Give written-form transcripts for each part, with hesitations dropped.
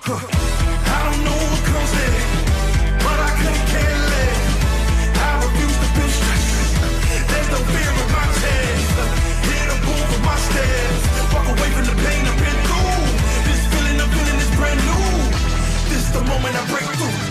I don't know what comes next, but I couldn't care less. I refuse to feel stress. There's no fear in my chest. Hear the move of my steps. Walk away from the pain I've been through. This feeling I'm feeling is brand new. This is the moment I break through.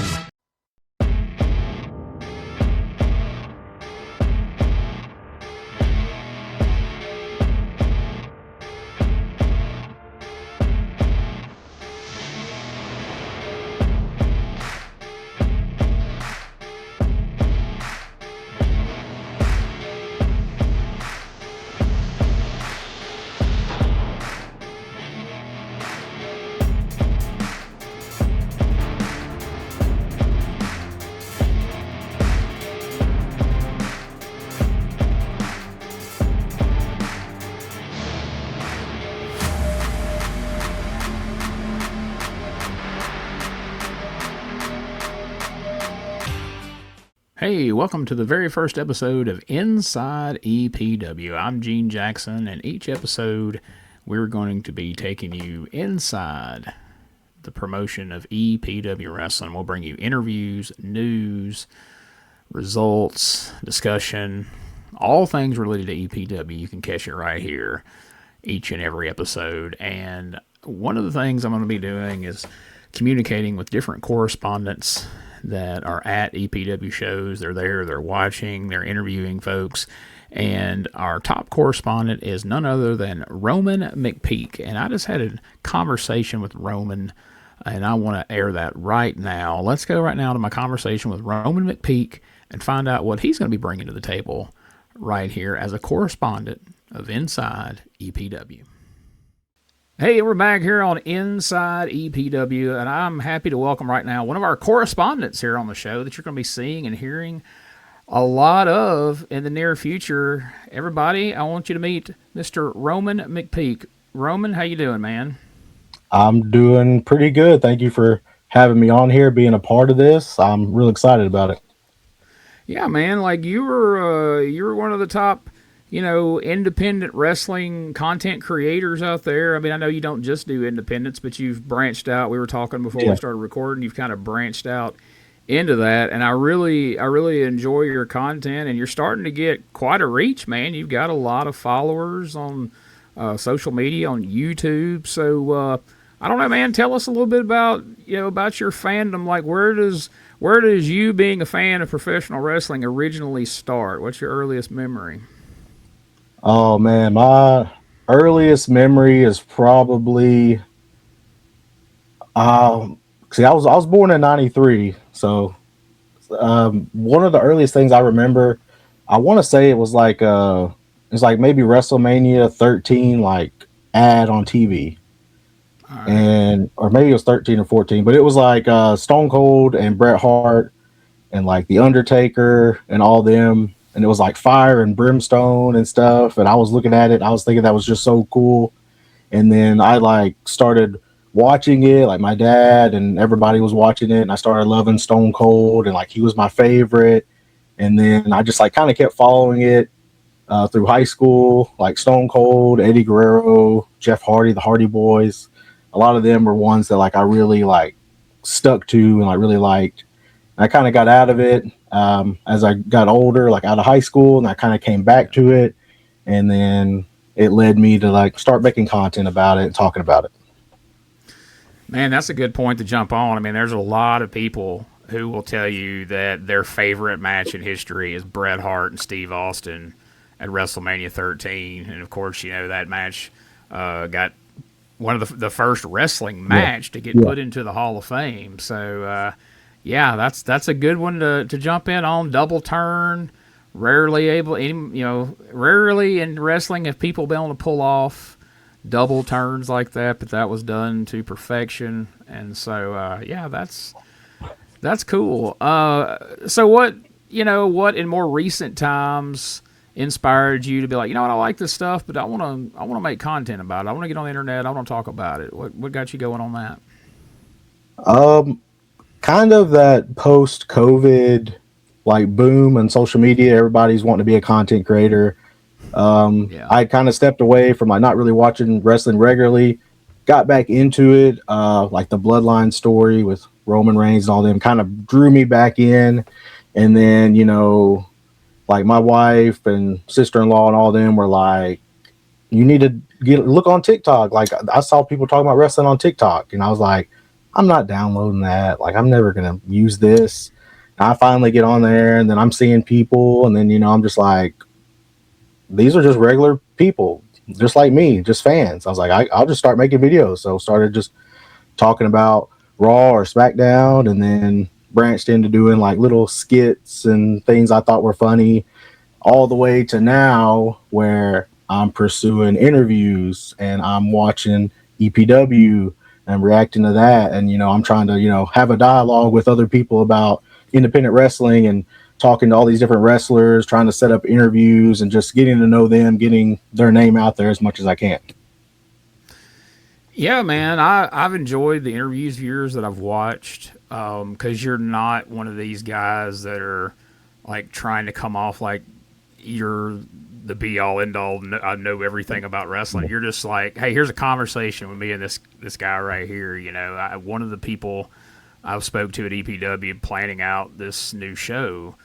Hey, welcome to the very first episode of Inside EPW. I'm Gene Jackson, and each episode we're going to be taking you inside the promotion of EPW Wrestling. We'll bring you interviews, news, results, discussion, all things related to EPW. You can catch it right here each and every episode. And one of the things I'm going to be doing is communicating with different correspondents that are at EPW shows. They're there, they're watching, they're interviewing folks. And our top correspondent is none other than Roman McPeak. And I just had a conversation with Roman, and I want to air that right now. Let's go right now to my conversation with Roman McPeak and find out what he's going to be bringing to the table right here as a correspondent of Inside EPW. Hey, we're back here on Inside EPW, and I'm happy to welcome right now one of our correspondents here on the show that you're going to be seeing and hearing a lot of in the near future. Everybody, I want you to meet Mr. Roman McPeak. Roman, how you doing, man? I'm doing pretty good. Thank you for having me on here, being a part of this. I'm real excited about it. Yeah, man, like you were one of the top, independent wrestling content creators out there. I mean, I know you don't just do independents, but you've branched out. We were talking before we started recording. You've kind of branched out into that, and I really enjoy your content, and you're starting to get quite a reach, man. You've got a lot of followers on social media, on YouTube. So I don't know, man. Tell us a little bit about about your fandom. Like, where does you being a fan of professional wrestling originally start? What's your earliest memory? Oh man, my earliest memory is probably I was born in '93, so one of the earliest things I remember, I want to say it was like maybe WrestleMania 13 like ad on TV. Right. Or maybe it was 13 or 14, but it was like Stone Cold and Bret Hart and like The Undertaker and all them. And it was like fire and brimstone and stuff. And I was looking at it. I was thinking that was just so cool. And then I like started watching it. Like my dad and everybody was watching it. And I started loving Stone Cold. And like he was my favorite. And then I just like kind of kept following it through high school. Like Stone Cold, Eddie Guerrero, Jeff Hardy, the Hardy Boys. A lot of them were ones that like I really like stuck to and I really liked. And I kind of got out of it as I got older, like out of high school, and I kind of came back to it, and then it led me to like start making content about it and talking about it. Man, that's a good point to jump on. I mean, there's a lot of people who will tell you that their favorite match in history is Bret Hart and Steve Austin at WrestleMania 13, and of course, that match got one of the first wrestling match to get put into the Hall of Fame. So. Yeah, that's a good one to jump in on. Double turn, rarely in wrestling have people been able to pull off double turns like that, but that was done to perfection. And so, that's cool. So what in more recent times inspired you to be like, I like this stuff, but I want to make content about it. I want to get on the internet. I want to talk about it. What got you going on that? Kind of that post-COVID like boom and social media. Everybody's wanting to be a content creator. I kind of stepped away from like not really watching wrestling regularly got back into it, like the Bloodline story with Roman Reigns and all them kind of drew me back in. And then, you know, like my wife and sister-in-law and all them were like, you need to look on TikTok. Like I saw people talking about wrestling on TikTok, and I was like, I'm not downloading that. Like I'm never gonna use this. And I finally get on there, and then I'm seeing people, and then you know I'm just like, these are just regular people, just like me, just fans. I was like, I'll just start making videos. So started just talking about Raw or SmackDown, and then branched into doing like little skits and things I thought were funny, all the way to now where I'm pursuing interviews and I'm watching EPW and reacting to that. And, you know, I'm trying to, you know, have a dialogue with other people about independent wrestling and talking to all these different wrestlers, trying to set up interviews and just getting to know them, getting their name out there as much as I can. Yeah, man, I've enjoyed the interviews of yours that I've watched, because you're not one of these guys that are like trying to come off like you're the be all end all. I know everything about wrestling. You're just like, hey, here's a conversation with me and this guy right here. You know, one of the people I spoke to at EPW planning out this new show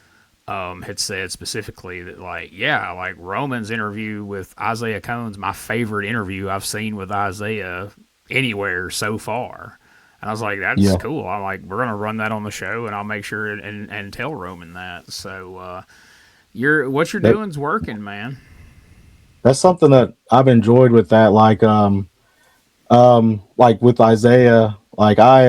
had said specifically that, like, yeah, like Roman's interview with Isiah Cohn's my favorite interview I've seen with Isiah anywhere so far. And I was like, that's cool. I'm like, we're gonna run that on the show, and I'll make sure and tell Roman that. So what you're doing's working, man. That's something that I've enjoyed with that. Like with Isiah, like I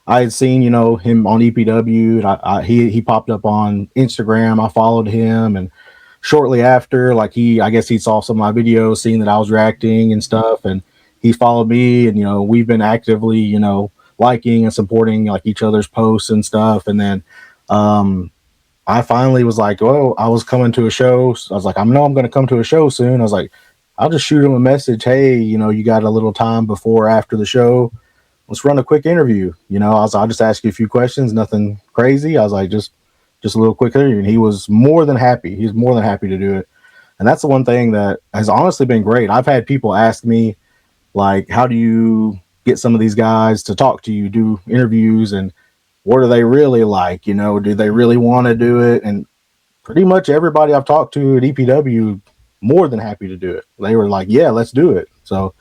had seen, you know, him on EPW, and he popped up on Instagram. I followed him, and shortly after, like I guess he saw some of my videos, seeing that I was reacting and stuff, and he followed me, and you know, we've been actively, you know, liking and supporting like each other's posts and stuff. And then I finally was like, oh, I was coming to a show. So I was like, I know I'm going to come to a show soon. I was like, I'll just shoot him a message. Hey, you know, you got a little time before or after the show? Let's run a quick interview. You know, I'll just ask you a few questions, nothing crazy. I was like, just a little quick interview. And he was more than happy. He's more than happy to do it. And that's the one thing that has honestly been great. I've had people ask me, like, how do you get some of these guys to talk to you, do interviews, and what are they really like? You know, do they really want to do it? And pretty much everybody I've talked to at EPW, more than happy to do it. They were like, yeah, let's do it. So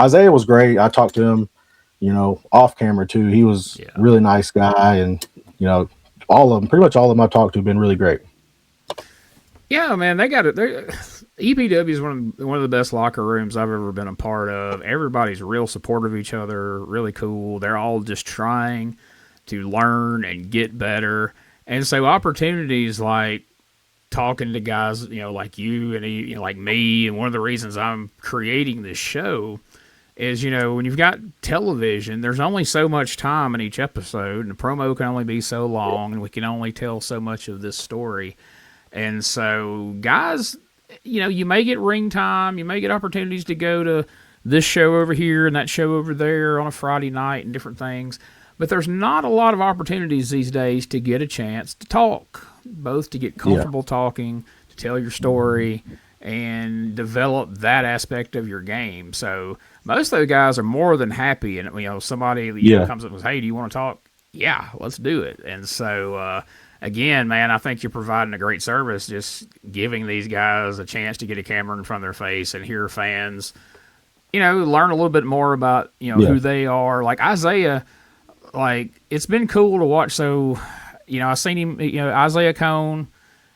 Isiah was great. I talked to him, you know, off camera too. He was a really nice guy. And, you know, pretty much all of them I've talked to have been really great. Yeah, man, they got it. EPW is one of the best locker rooms I've ever been a part of. Everybody's real supportive of each other, really cool. They're all just trying to learn and get better. And so opportunities like talking to guys, you know, like you and you know, like me, and one of the reasons I'm creating this show is, you know, when you've got television, there's only so much time in each episode, and the promo can only be so long, and we can only tell so much of this story. And so guys, you know, you may get ring time, you may get opportunities to go to this show over here and that show over there on a Friday night and different things. But there's not a lot of opportunities these days to get a chance to talk, both to get comfortable talking, to tell your story, and develop that aspect of your game. So most of those guys are more than happy. And, you know, somebody comes up and says, hey, do you want to talk? Yeah, let's do it. And so, again, man, I think you're providing a great service, just giving these guys a chance to get a camera in front of their face and hear fans, you know, learn a little bit more about, you know, who they are. Like Isiah, like, it's been cool to watch. So, you know, I've seen him, you know, Isiah Cohn,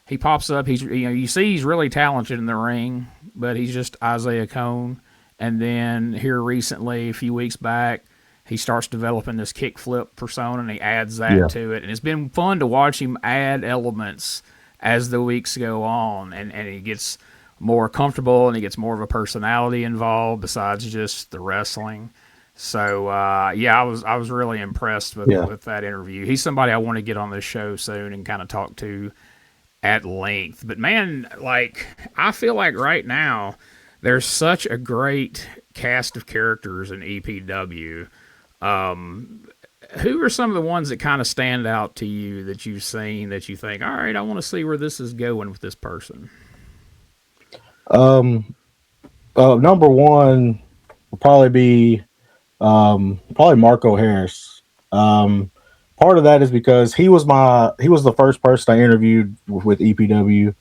he pops up. He's, you know, you see he's really talented in the ring, but he's just Isiah Cohn. And then here recently, a few weeks back, he starts developing this kickflip persona, and he adds that to it. And it's been fun to watch him add elements as the weeks go on, and he gets more comfortable, and he gets more of a personality involved besides just the wrestling. So, I was really impressed with that interview. He's somebody I want to get on this show soon and kind of talk to at length. But, man, like, I feel like right now there's such a great cast of characters in EPW. Who are some of the ones that kind of stand out to you that you've seen that you think, all right, I want to see where this is going with this person? Number one will probably be probably Marco Harris. Part of that is because he was the first person I interviewed with EPW.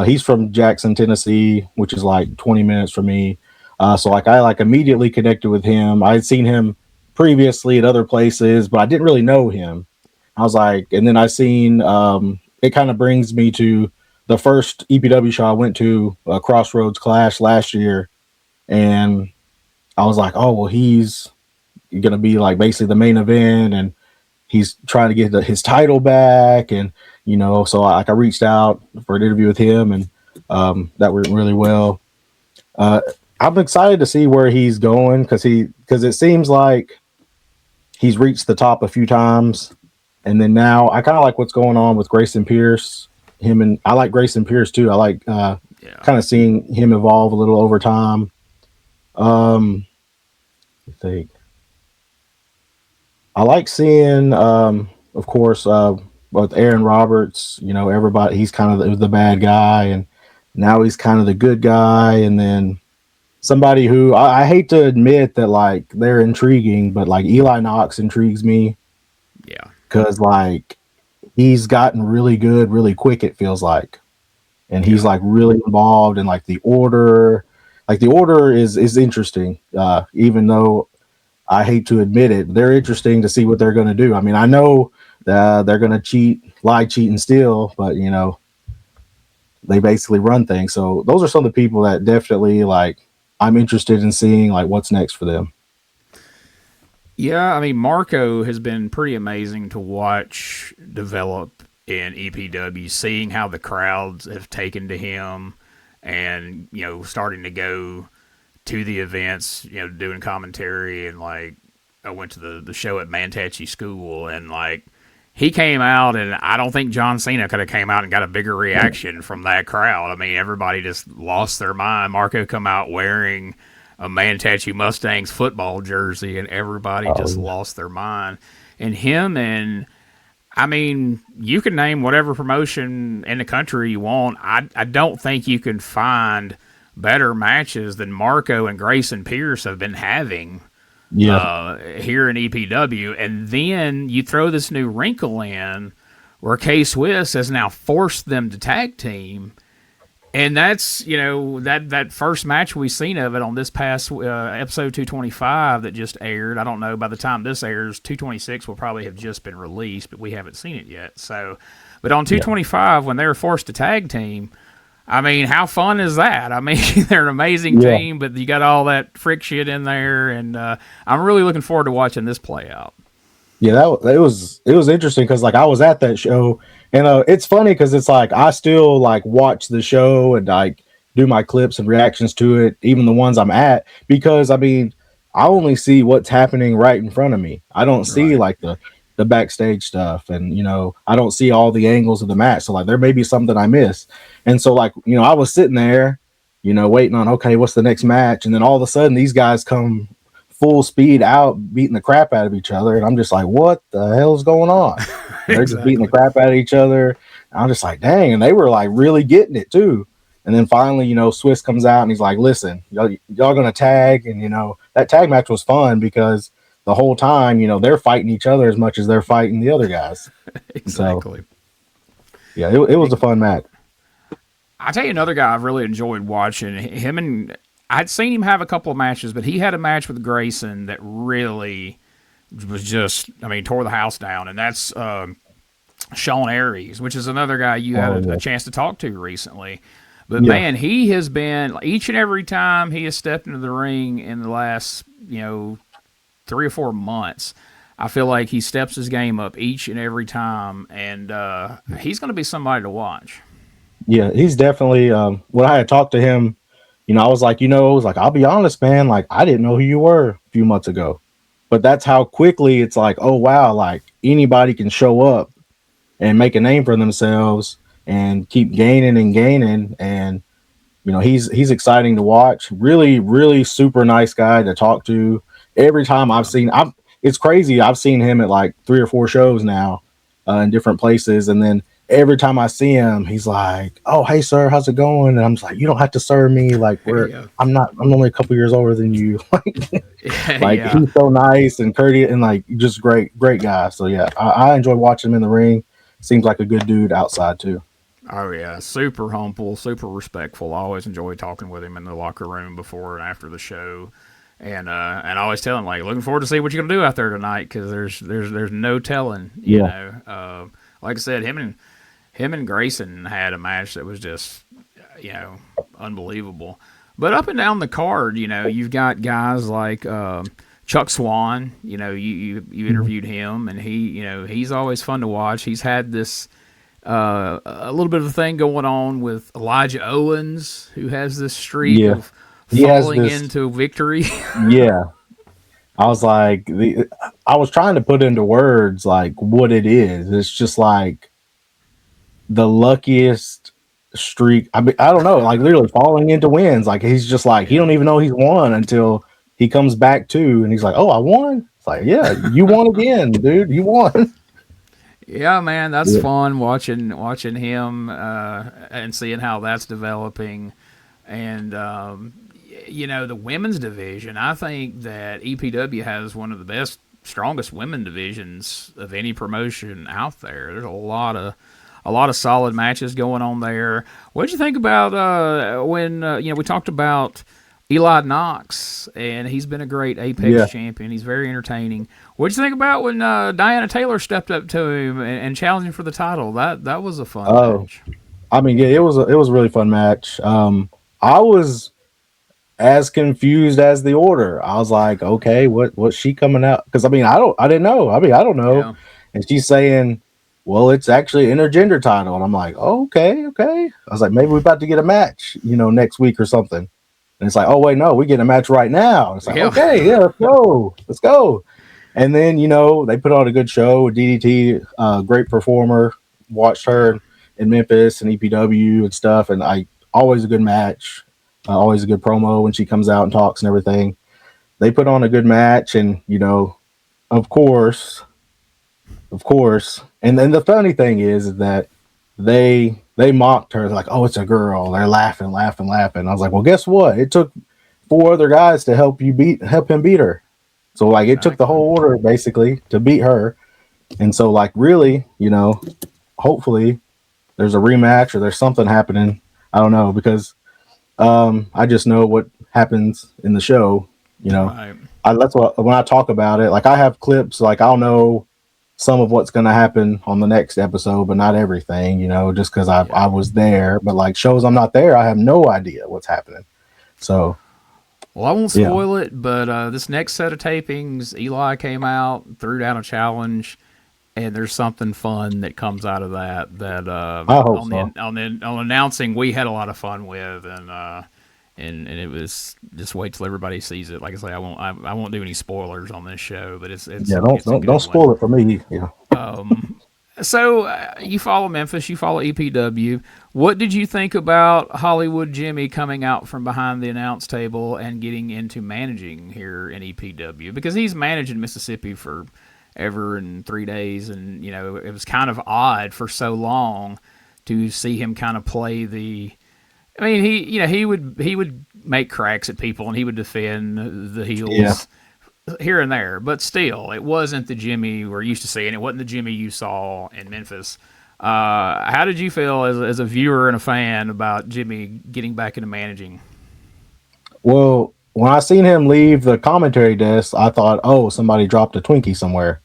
He's from Jackson, Tennessee, which is like 20 minutes from me. So like I like immediately connected with him. I had seen him previously at other places, but I didn't really know him. I was like, and then I seen it kind of brings me to the first EPW show I went to, Crossroads Clash last year, and I was like, oh well, he's gonna be like basically the main event, and he's trying to get his title back, and so I reached out for an interview with him, and that went really well. I'm excited to see where he's going because it seems like he's reached the top a few times, and then now I kind of like what's going on with Grayson Pierce. I like Grayson Pierce too. I like kind of seeing him evolve a little over time. I think I like seeing, of course, with Aaron Roberts. Everybody, he's kind of the bad guy, and now he's kind of the good guy. And then somebody who I hate to admit that like they're intriguing, but like Eli Knox intrigues me. Yeah, because like he's gotten really good really quick, it feels like, and he's like really involved in like the order. Like the order is interesting, even though I hate to admit it. They're interesting to see what they're going to do. I mean, I know that they're going to cheat, lie, cheat, and steal, but they basically run things. So those are some of the people that definitely like I'm interested in seeing like what's next for them. Yeah, I mean, Marco has been pretty amazing to watch develop in EPW, seeing how the crowds have taken to him and, starting to go to the events, doing commentary. And like, I went to the show at Mantachi School, and like, he came out, and I don't think John Cena could have came out and got a bigger reaction from that crowd. I mean, everybody just lost their mind. Marco come out wearing a Mantachi Mustangs football jersey, and everybody just lost their mind. And him and, I mean, you can name whatever promotion in the country you want. I don't think you can find better matches than Marco and Grayson Pierce have been having here in EPW. And then you throw this new wrinkle in where K-Swiss has now forced them to tag team. And that's, that first match we've seen of it on this past episode 225 that just aired. I don't know, by the time this airs, 226 will probably have just been released, but we haven't seen it yet. So, but on 225, when they were forced to tag team, I mean, how fun is that? I mean, they're an amazing team, but you got all that frick shit in there, and I'm really looking forward to watching this play out. Yeah, it was interesting because like I was at that show, and it's funny because it's like I still like watch the show and like do my clips and reactions to it, even the ones I'm at, because I mean I only see what's happening right in front of me. I don't see like the backstage stuff, and I don't see all the angles of the match. So like there may be something I miss, and so like I was sitting there, waiting on okay, what's the next match, and then all of a sudden these guys come full speed out, beating the crap out of each other, and I'm just like, what the hell is going on? They're just beating the crap out of each other. And I'm just like, dang, and they were like really getting it too. And then finally, Swiss comes out and he's like, listen, y'all gonna tag, and that tag match was fun because the whole time, they're fighting each other as much as they're fighting the other guys. Exactly. So, yeah, it was a fun match. I'll tell you another guy I've really enjoyed watching him, and I'd seen him have a couple of matches, but he had a match with Grayson that really was just, I mean, tore the house down, and that's Shawn Aries, which is another guy you had a chance to talk to recently. But man, he has been, each and every time he has stepped into the ring in the last, 3 or 4 months, I feel like he steps his game up each and every time, and he's going to be somebody to watch. Yeah, he's definitely, when I had talked to him, I was like, I'll be honest, man, like I didn't know who you were a few months ago. But that's how quickly it's like, oh wow, like anybody can show up and make a name for themselves and keep gaining and gaining. And he's exciting to watch. Really, really super nice guy to talk to. Every time I've seen, it's crazy. I've seen him at like 3 or 4 shows now in different places, and then every time I see him, he's like, "Oh, hey, sir, how's it going?" And I'm just like, "You don't have to serve me. Like, Yeah. I'm only a couple years older than you." Like Yeah. he's so nice and courteous and like just great guy. So yeah, I enjoy watching him in the ring. Seems like a good dude outside too. Oh yeah, super humble, super respectful. I always enjoy talking with him in the locker room before and after the show, and I always tell him like, looking forward to see what you're gonna do out there tonight because there's no telling, you know. Like I said, him and Grayson had a match that was just, you know, unbelievable. But up and down the card, you know, you've got guys like Chuck Swann. You know, you interviewed him, and he's always fun to watch. He's had this a little bit of a thing going on with Elijah Owens, who has this streak of falling into victory. Yeah, I was like, I was trying to put into words like what it is. It's just like the luckiest streak. I mean, I don't know, like literally falling into wins. Like he's just like he don't even know he's won until he comes back to, and he's like, "Oh, I won." It's like, yeah, you won again, dude. You won. Yeah, man, that's fun watching him and seeing how that's developing. And you know, the women's division, I think that EPW has one of the best, strongest women divisions of any promotion out there. There's a lot of solid matches going on there. What did you think about when we talked about Eli Knox, and he's been a great Apex champion. He's very entertaining. What did you think about when Diana Taylor stepped up to him and challenged him for the title? That was a fun match. I mean, yeah, it was a really fun match. I was as confused as the Order. I was like, okay, what's she coming out? Because I mean, I didn't know. I mean, I don't know. Yeah. And she's saying, well, it's actually intergender title, and I'm like, oh, okay. I was like, maybe we're about to get a match, next week or something. And it's like, oh wait, no, we get a match right now. It's like, okay, yeah, let's go. And then they put on a good show. DDT, great performer. Watched her in Memphis and EPW and stuff, and always a good match. Always a good promo when she comes out and talks and everything. They put on a good match, and of course. And then the funny thing is that they mocked her. They're like, oh, it's a girl. They're laughing. I was like, well, guess what? It took 4 other guys to help him beat her. So like it took the whole Order basically to beat her. And so like really, hopefully there's a rematch or there's something happening. I don't know, because I just know what happens in the show, Right. That's what, when I talk about it, like I have clips, like I'll know some of what's going to happen on the next episode, but not everything, just because I was there. But like shows I'm not there, I have no idea what's happening. So, well, I won't spoil it, but this next set of tapings, Eli came out, threw down a challenge, and there's something fun that comes out of that. That I hope on announcing, we had a lot of fun with, and it was just wait till everybody sees it. Like I say, I won't do any spoilers on this show, but it's don't spoil it for me. Yeah. So you follow Memphis, you follow EPW. What did you think about Hollywood Jimmy coming out from behind the announce table and getting into managing here in EPW? Because he's managed in Mississippi for ever in 3 days, and it was kind of odd for so long to see him kind of play the. I mean, he would make cracks at people and he would defend the heels here and there, but still, it wasn't the Jimmy we're used to seeing. It wasn't the Jimmy you saw in Memphis. How did you feel as a viewer and a fan about Jimmy getting back into managing? Well, when I seen him leave the commentary desk, I thought, oh, somebody dropped a Twinkie somewhere.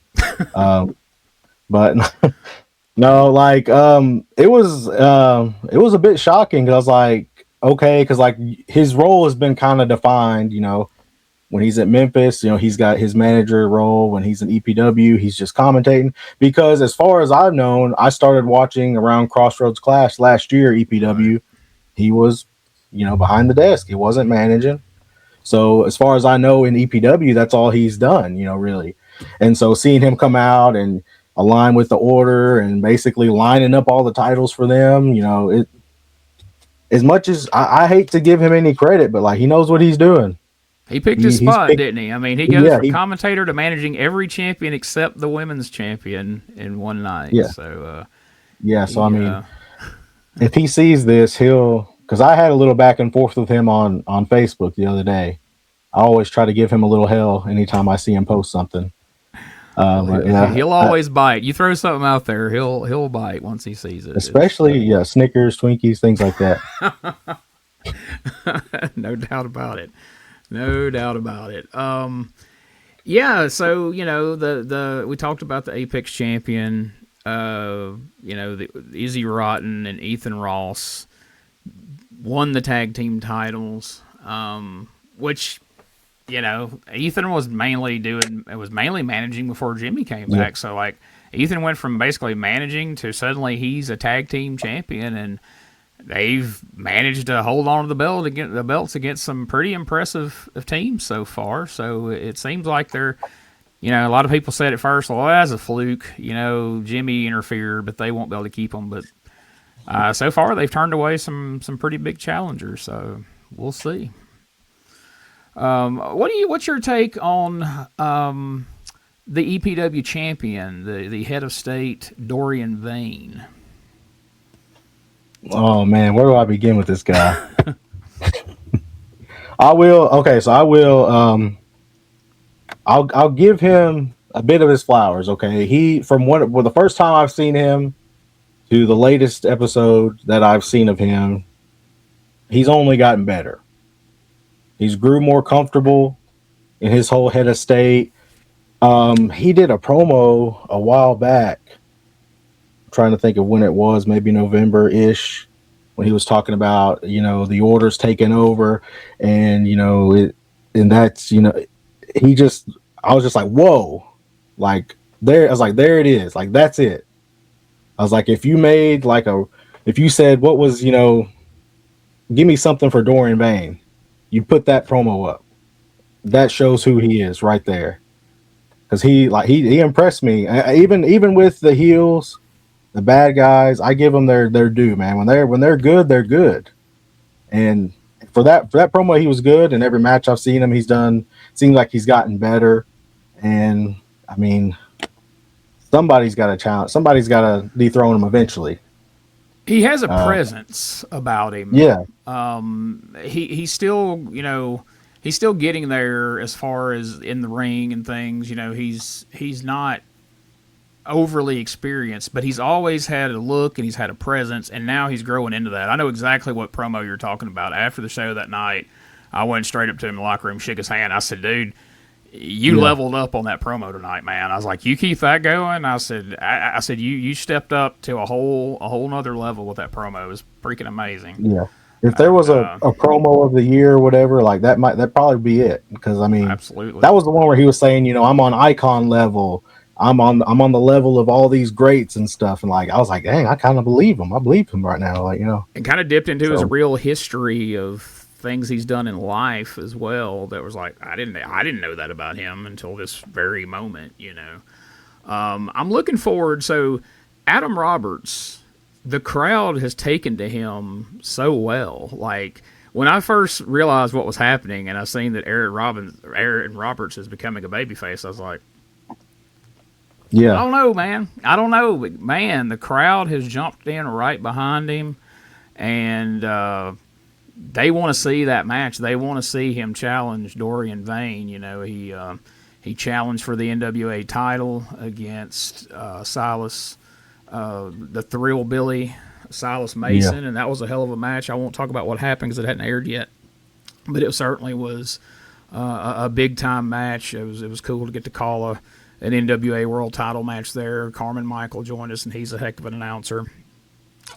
But no, like it was a bit shocking because I was like, okay, because like his role has been kind of defined, when he's at Memphis, he's got his manager role. When he's in EPW, he's just commentating. Because as far as I've known, I started watching around Crossroads Clash last year, EPW. Right. He was, behind the desk. He wasn't managing. So as far as I know in EPW, that's all he's done, really. And so seeing him come out and align with the Order and basically lining up all the titles for them, it, as much as I hate to give him any credit, but like he knows what he's doing. He picked his spot, didn't he? I mean, he goes from commentator to managing every champion except the women's champion in one night. Yeah. So Yeah, so I He, mean, if he sees this, he'll, because I had a little back and forth with him on Facebook the other day. I always try to give him a little hell anytime I see him post something. well, But yeah, he'll always bite. You throw something out there, he'll bite once he sees it. especially Snickers, Twinkies, things like that. No doubt about it. No doubt about it. Yeah, so the we talked about the Apex champion. The Izzy Rotten and Ethan Ross won the tag team titles. Which Ethan was mainly managing before Jimmy came back. So like Ethan went from basically managing to suddenly he's a tag team champion, and they've managed to hold on to the belts against some pretty impressive teams so far. So it seems like they're, a lot of people said at first, well, that's a fluke. Jimmy interfered, but they won't be able to keep them. But so far they've turned away some pretty big challengers. So we'll see. What's your take on the EPW champion, the head of state, Dorian Vane? Oh man, where do I begin with this guy? I will. Okay, so I will. I'll give him a bit of his flowers. Okay, the first time I've seen him to the latest episode that I've seen of him, he's only gotten better. He's grew more comfortable in his whole head of state. He did a promo a while back. I'm trying to think of when it was, maybe November-ish, when he was talking about, the orders taking over, and, that's, I was just like, whoa, like there, I was like, there it is. Like, that's it. I was like, if you said, what was, give me something for Dorian Vane, you put that promo up. That shows who he is right there. Because he impressed me. Even with the heels, the bad guys, I give them their due, man. When they're good, they're good. And for that promo, he was good. And every match I've seen him, he's done. Seems like he's gotten better. And I mean, somebody's got to challenge. Somebody's got to dethrone him eventually. He has a presence about him. Yeah. He's still, he's still getting there as far as in the ring and things. He's not overly experienced, but he's always had a look and he's had a presence, and now he's growing into that. I know exactly what promo you're talking about. After the show that night, I went straight up to him in the locker room, shook his hand. I said, dude, you leveled up on that promo tonight, man. I was like, you keep that going. I said, you stepped up to a whole nother level with that promo. It was freaking amazing. Yeah. If there was a promo of the year or whatever, like that probably be it. Because I mean, absolutely, that was the one where he was saying, I'm on icon level. I'm on the level of all these greats and stuff. And like, I was like, dang, I kind of believe him. I believe him right now. Like, and kind of dipped into his real history of things he's done in life as well. That was like, I didn't know that about him until this very moment. I'm looking forward. So Adam Roberts, the crowd has taken to him so well. Like when I first realized what was happening and I seen that Aaron Roberts is becoming a babyface, I was like, yeah, I don't know, man. I don't know. But man, the crowd has jumped in right behind him, and they want to see that match. They want to see him challenge Dorian Vane. He challenged for the NWA title against Silas, the Thrill Billy, Silas Mason, and that was a hell of a match. I won't talk about what happened because it hadn't aired yet, but it certainly was a big time match. It was cool to get to call an NWA World Title match there. Carmen Michael joined us, and he's a heck of an announcer.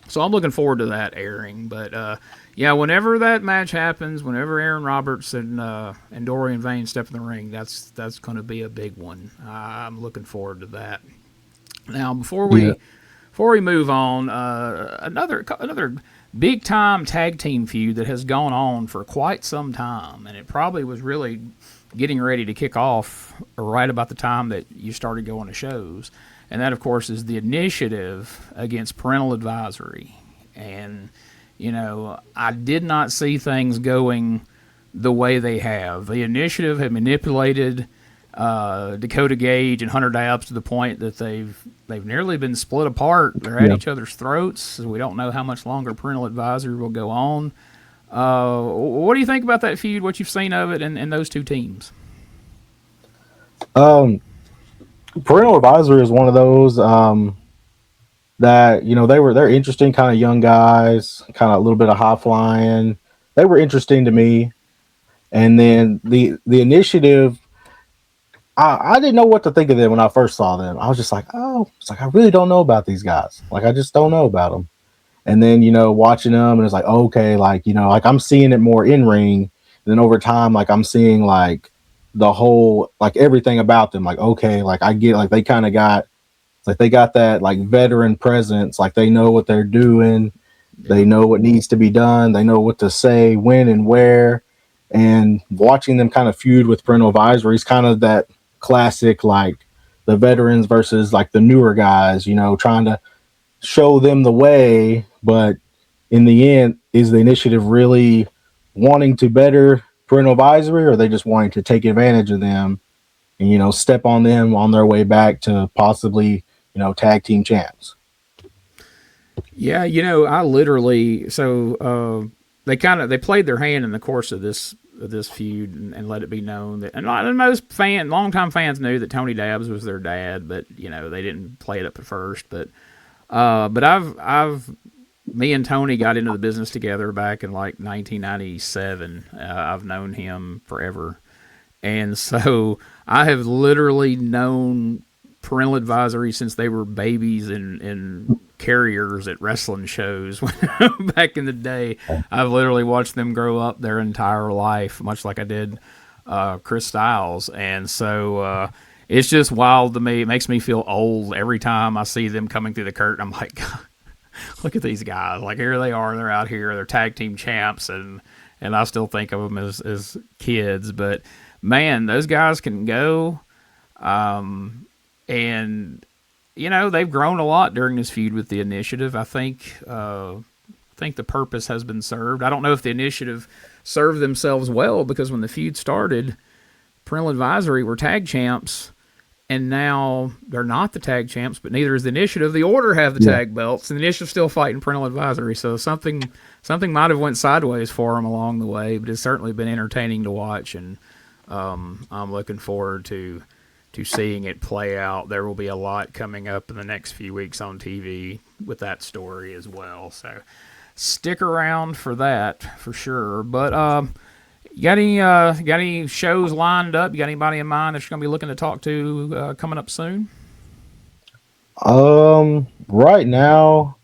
So I'm looking forward to that airing. But whenever that match happens, whenever Aaron Roberts and Dorian Vane step in the ring, that's going to be a big one. I'm looking forward to that. Now, before we move on, another big time tag team feud that has gone on for quite some time, and it probably was really getting ready to kick off right about the time that you started going to shows. And that, of course, is the Initiative against Parental Advisory. And, I did not see things going the way they have. The Initiative had manipulated Dakota Gage and Hunter Dabbs to the point that they've they've nearly been split apart. They're at each other's throats. So we don't know how much longer Parental Advisory will go on. What do you think about that feud? What you've seen of it and those two teams? Parental Advisory is one of those that they're interesting, kind of young guys, kind of a little bit of high flying. They were interesting to me, and then the initiative. I didn't know what to think of them when I first saw them. I was just like, oh, it's like I really don't know about these guys. Like I just don't know about them. And then watching them, and it's like okay, like like I'm seeing it more in ring. And then over time, like I'm seeing like the whole like everything about them. Like okay, like I get like they kind of got. It's like they got that like veteran presence, like they know what they're doing, they know what needs to be done, they know what to say, when and where. And watching them kind of feud with Parental Advisory is kind of that classic, like the veterans versus like the newer guys, trying to show them the way. But in the end, is the initiative really wanting to better Parental Advisory, or are they just wanting to take advantage of them and step on them on their way back to possibly tag team champs? Yeah, I literally they played their hand in the course of this feud and let it be known that, and most longtime fans knew that Tony Dabbs was their dad, but they didn't play it up at first. But me and Tony got into the business together back in like 1997. I've known him forever, and so I have literally known Parental Advisory since they were babies and carriers at wrestling shows back in the day. I've literally watched them grow up their entire life, much like I did Chris Styles. And so it's just wild to me. It makes me feel old every time I see them coming through the curtain. I'm like, God, look at these guys. Like, here they are. They're out here. They're tag team champs. And I still think of them as kids. But, man, those guys can go. And, they've grown a lot during this feud with the initiative. I think the purpose has been served. I don't know if the initiative served themselves well, because when the feud started, Parental Advisory were tag champs, and now they're not the tag champs, but neither is the initiative. The Order have the tag belts, and the initiative's still fighting Parental Advisory. So something might have went sideways for them along the way, but it's certainly been entertaining to watch, and I'm looking forward to seeing it play out. There will be a lot coming up in the next few weeks on TV with that story as well. So stick around for that for sure. But you got any shows lined up? You got anybody in mind that you're going to be looking to talk to coming up soon? Right now,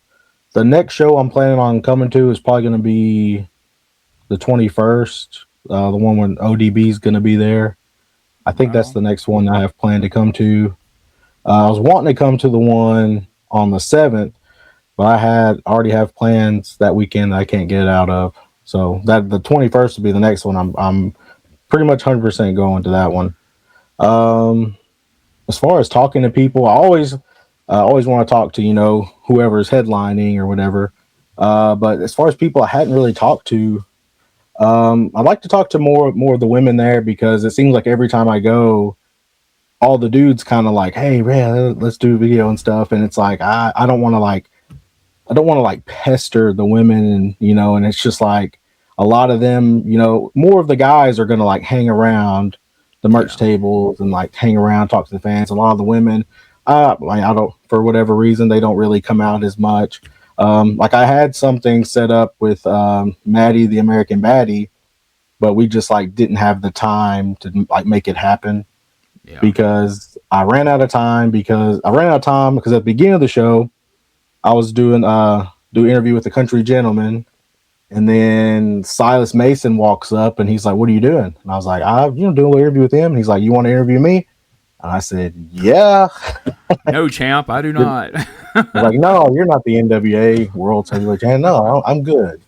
the next show I'm planning on coming to is probably going to be the 21st, the one when ODB is going to be there. I think that's the next one I have planned to come to. I was wanting to come to the one on the 7th, but I already have plans that weekend that I can't get out of. So that the 21st will be the next one. I'm pretty much 100% going to that one. As far as talking to people, I always want to talk to whoever's headlining or whatever. But as far as people I hadn't really talked to, I'd like to talk to more of the women there, because it seems like every time I go, all the dudes kind of like, hey, man, let's do a video and stuff. And it's like, I don't want to pester the women, and it's just like a lot of them, more of the guys are going to like hang around the merch tables and like hang around, talk to the fans. A lot of the women, I don't, for whatever reason, they don't really come out as much. Like I had something set up with Maddie, the American Baddie, but we just like didn't have the time to like make it happen because I ran out of time. Because at the beginning of the show, I was doing interview with the Country Gentleman, and then Silas Mason walks up and he's like, "What are you doing?" And I was like, "I'm doing an interview with him." And he's like, "You want to interview me?" And I said, "Yeah." No, champ, I do not. I was like, "No, you're not the NWA World Heavyweight Champion. No, I'm good."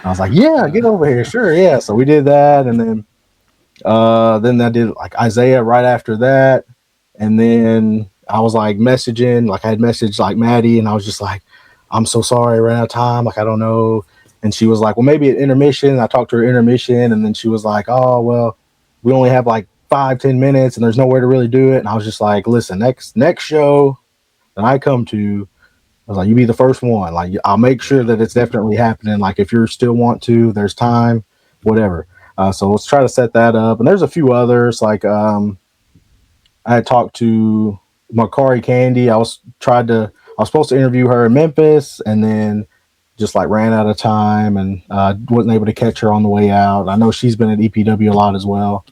I was like, "Yeah, get over here." Sure, yeah. So we did that, and then I did like Isiah right after that, and then I was like messaging, like I had messaged like Maddie, and I was just like, "I'm so sorry, I ran out of time. Like I don't know." And she was like, "Well, maybe at intermission." I talked to her intermission, and then she was like, "Oh, well, we only have like 5-10 minutes, and there's nowhere to really do it." And I was just like, "Listen, next show, that I come to, I was like, you be the first one. Like, I'll make sure that it's definitely happening. Like, if you still want to, there's time, whatever. So let's try to set that up. And there's a few others. Like, I had talked to Makari Candy. I was supposed to interview her in Memphis, and then just like ran out of time and wasn't able to catch her on the way out. I know she's been at EPW a lot as well.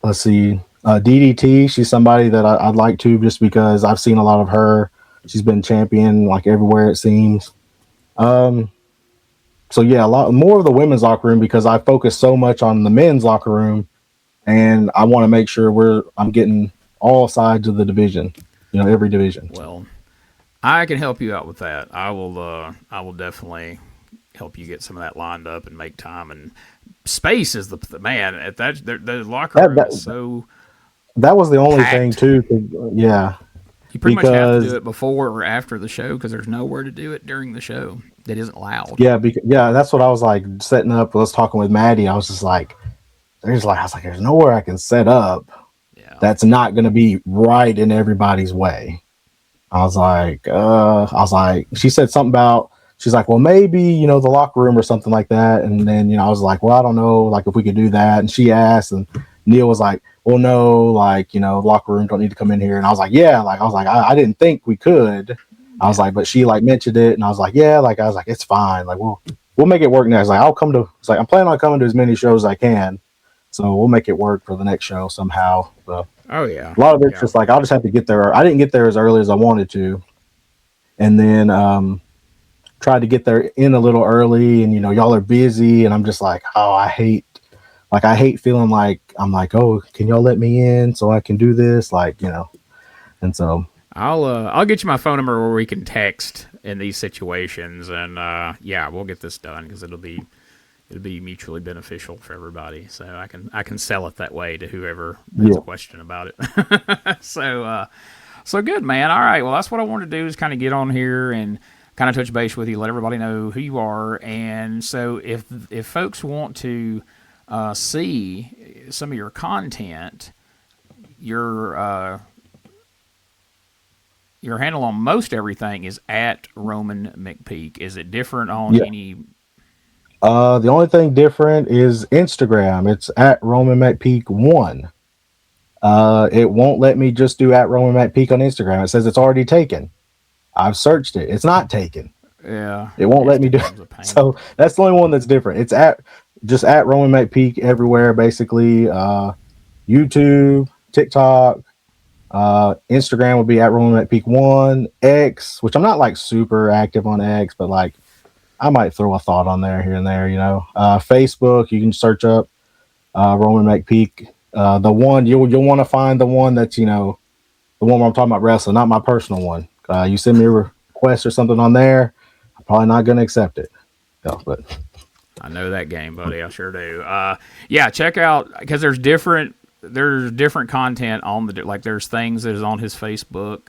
Let's see. DDT, she's somebody that I'd like to, just because I've seen a lot of her. She's been champion like everywhere, it seems. So yeah, a lot more of the women's locker room, because I focus so much on the men's locker room, and I want to make sure I'm getting all sides of the division, every division. Well, I can help you out with that. I will definitely help you get some of that lined up and make time. And space is the man at the locker room is so. That was the only packed. Thing too. Yeah. You pretty much have to do it before or after the show, because there's nowhere to do it during the show that isn't loud. Yeah, that's what I was like setting up. I was talking with Maddie. I was just like, there's nowhere I can set up that's not going to be right in everybody's way. I was like, she said something about, she's like, well, maybe, the locker room or something like that. And then, I was like, well, I don't know, like if we could do that. And she asked, and Neil was like, well, no, like, locker room don't need to come in here. And I was like, yeah, like, I didn't think we could. I was like, but she like mentioned it, and I was like, yeah, like, I was like, it's fine. Like, we'll make it work next. Like, I'm planning on coming to as many shows as I can. So we'll make it work for the next show somehow. So, oh yeah. A lot of it's just like, I'll just have to get there. I didn't get there as early as I wanted to. And then, tried to get there in a little early, and, y'all are busy, and I'm just like, oh, I hate feeling like I'm like, oh, can y'all let me in so I can do this? Like, and so I'll get you my phone number where we can text in these situations, and we'll get this done, because it'll be mutually beneficial for everybody. So I can sell it that way to whoever has a question about it. So good, man. All right. Well, that's what I wanted to do, is kind of get on here and kind of touch base with you, let everybody know who you are. And so if folks want to see some of your content, your handle on most everything is at Roman McPeak. Is it different on any? The only thing different is Instagram. It's at Roman McPeak 1. It won't let me just do at Roman McPeak on Instagram. It says it's already taken. I've searched it. It's not taken. Yeah. It won't let me do it. So that's the only one that's different. It's at Roman McPeak everywhere, basically. YouTube, TikTok, Instagram would be at Roman McPeak 1. X, which I'm not like super active on X, but like I might throw a thought on there here and there, Facebook, you can search up Roman McPeak. The one you'll want to find the one that's, the one where I'm talking about wrestling, not my personal one. You send me a request or something on there, I'm probably not going to accept it. But I know that game, buddy. I sure do. Check out, because there's different content on there's things that is on his Facebook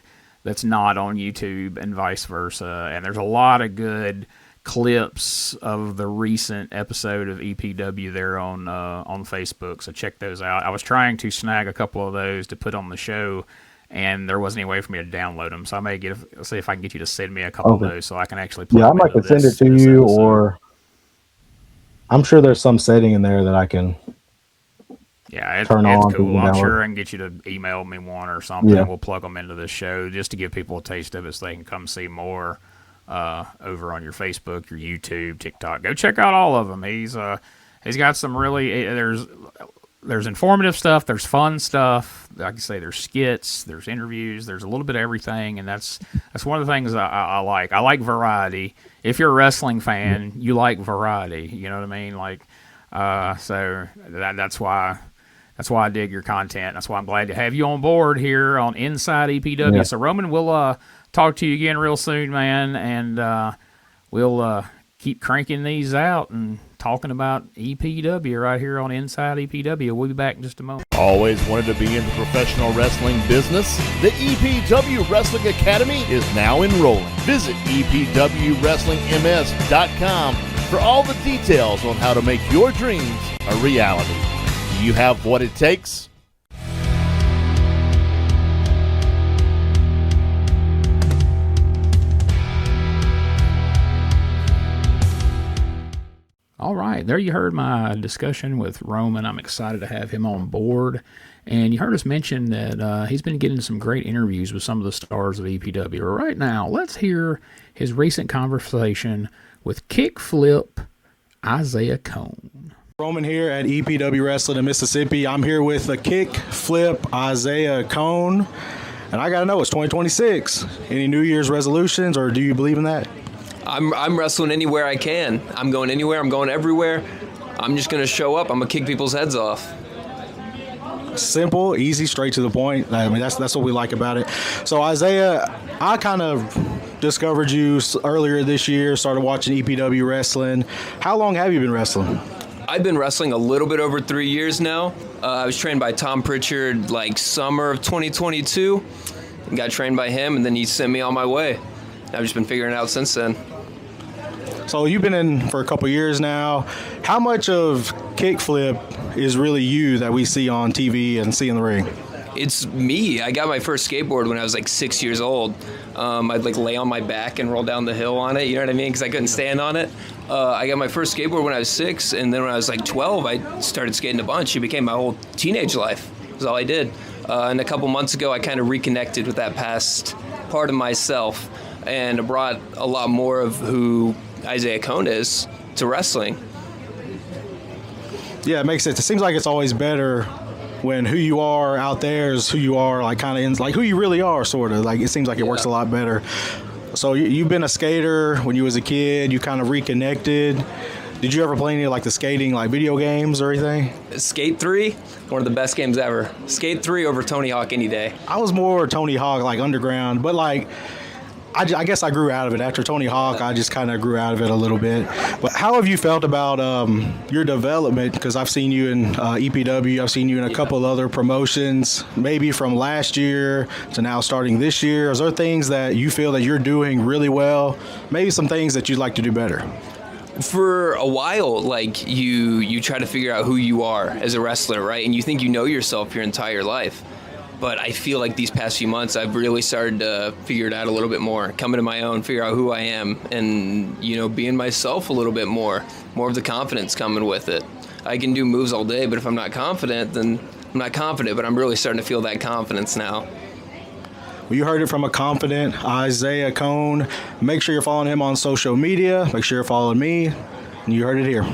that's not on YouTube, and vice versa. And there's a lot of good clips of the recent episode of EPW there on Facebook. So check those out. I was trying to snag a couple of those to put on the show, and there wasn't any way for me to download them. So I may see if I can get you to send me a couple of those so I can actually play. I might send it to you, or I'm sure there's some setting in there that I can turn on. It's cool. I'm sure I can get you to email me one or something. Yeah. We'll plug them into this show just to give people a taste of it, so they can come see more over on your Facebook, your YouTube, TikTok. Go check out all of them. He's got some really there's informative stuff, there's fun stuff. Like you say, there's skits, there's interviews, there's a little bit of everything, and that's one of the things I like. I like variety. If you're a wrestling fan, you like variety. You know what I mean? Like, so that's why I dig your content. That's why I'm glad to have you on board here on Inside EPW. Yeah. So Roman, we'll talk to you again real soon, man, and we'll keep cranking these out and talking about EPW right here on Inside EPW. We'll be back in just a moment. Always wanted to be in the professional wrestling business? The EPW Wrestling Academy is now enrolling. Visit EPWWrestlingMS.com for all the details on how to make your dreams a reality. Do you have what it takes? All right, there you heard my discussion with Roman. I'm excited to have him on board. And you heard us mention that he's been getting some great interviews with some of the stars of EPW. Right now, let's hear his recent conversation with Kickflip Isiah Cone. Roman here at EPW Wrestling in Mississippi. I'm here with the Kickflip Isiah Cone. And I got to know, it's 2026. Any New Year's resolutions, or do you believe in that? I'm wrestling anywhere I can. I'm going anywhere. I'm going everywhere. I'm just going to show up. I'm going to kick people's heads off. Simple, easy, straight to the point. I mean, that's what we like about it. So, Isiah, I kind of discovered you earlier this year, started watching EPW Wrestling. How long have you been wrestling? I've been wrestling a little bit over 3 years now. I was trained by Tom Pritchard like summer of 2022. Got trained by him, and then he sent me on my way. I've just been figuring it out since then. So you've been in for a couple years now. How much of Kickflip is really you that we see on TV and see in the ring? It's me. I got my first skateboard when I was like 6 years old. I'd like lay on my back and roll down the hill on it, you know what I mean? Because I couldn't stand on it. I got my first skateboard when I was 6, and then when I was like 12, I started skating a bunch. It became my whole teenage life. That's all I did. And a couple months ago, I kind of reconnected with that past part of myself and brought a lot more of who Isiah Cone is to wrestling. Yeah, it makes sense. It seems like it's always better when who you are out there is who you are, like kind of like who you really are, sort of. Like it seems like it works a lot better. So you've been a skater when you was a kid. You kind of reconnected. Did you ever play any like the skating like video games or anything? Skate 3, one of the best games ever. Skate 3 over Tony Hawk any day. I was more Tony Hawk, like Underground, but like I guess I grew out of it. After Tony Hawk, I just kind of grew out of it a little bit. But how have you felt about your development? Because I've seen you in EPW. I've seen you in a couple other promotions, maybe from last year to now starting this year. Is there things that you feel that you're doing really well? Maybe some things that you'd like to do better? For a while, like you try to figure out who you are as a wrestler, right? And you think you know yourself your entire life. But I feel like these past few months, I've really started to figure it out a little bit more, come into my own, figure out who I am, and, you know, being myself a little bit more of the confidence coming with it. I can do moves all day, but if I'm not confident, then I'm not confident, but I'm really starting to feel that confidence now. Well, you heard it from a confident Isiah Cone. Make sure you're following him on social media. Make sure you're following me. And you heard it here.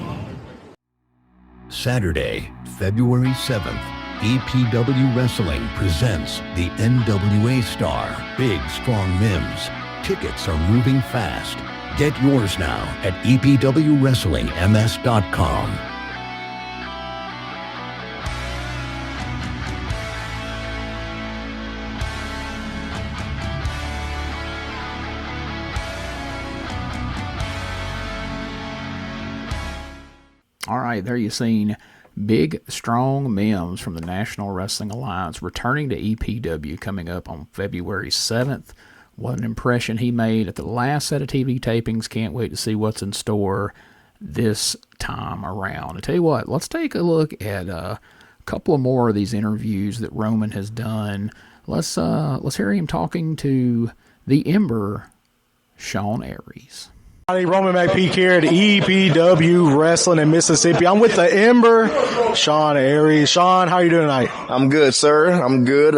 Saturday, February 7th. EPW Wrestling presents the NWA star, Big Strong Mims. Tickets are moving fast. Get yours now at EPWWrestlingMS.com. All right, there you've seen Big Strong Mims from the National Wrestling Alliance returning to EPW coming up on February 7th. What an impression he made at the last set of TV tapings. Can't wait to see what's in store this time around. I tell you what, let's take a look at a couple of more of these interviews that Roman has done. Let's hear him talking to the Ember, Shawn Aries. Howdy, Roman McPeak here at EPW Wrestling in Mississippi. I'm with the Ember, Shawn Aries. Shawn, how are you doing tonight? I'm good, sir. I'm good.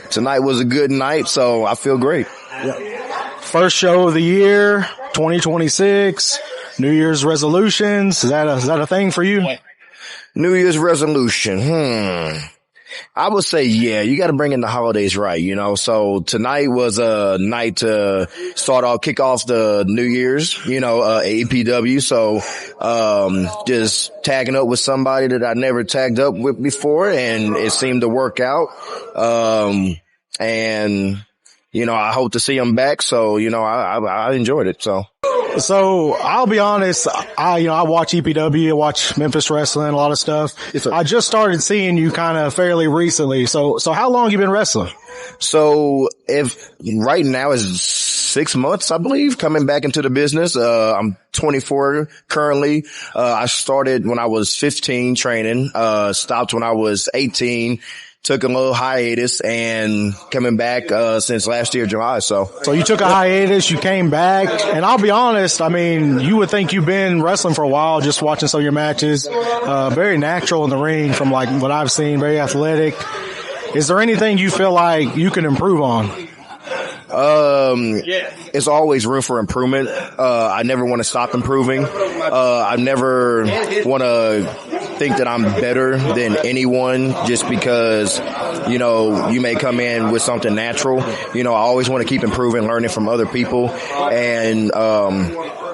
Tonight was a good night, so I feel great. First show of the year, 2026. New Year's resolutions. Is that a thing for you? New Year's resolution. I would say, yeah, you got to bring in the holidays right, you know. So tonight was a night to kick off the New Year's, APW. So, just tagging up with somebody that I never tagged up with before, and it seemed to work out. And, I hope to see them back. So, I enjoyed it. So I'll be honest, I watch EPW, I watch Memphis wrestling, a lot of stuff. Yes, sir. I just started seeing you kind of fairly recently. So how long have you been wrestling? So if right now is 6 months, I believe, coming back into the business. I'm 24 currently. I started when I was 15 training, stopped when I was 18. took a little hiatus and coming back since last year, July. So you took a hiatus, you came back, and I'll be honest, I mean, you would think you've been wrestling for a while, just watching some of your matches. Very natural in the ring from like what I've seen, very athletic. Is there anything you feel like you can improve on? It's always room for improvement. I never want to stop improving. I never want to think that I'm better than anyone just because, you know, you may come in with something natural. You know, I always want to keep improving, learning from other people. And,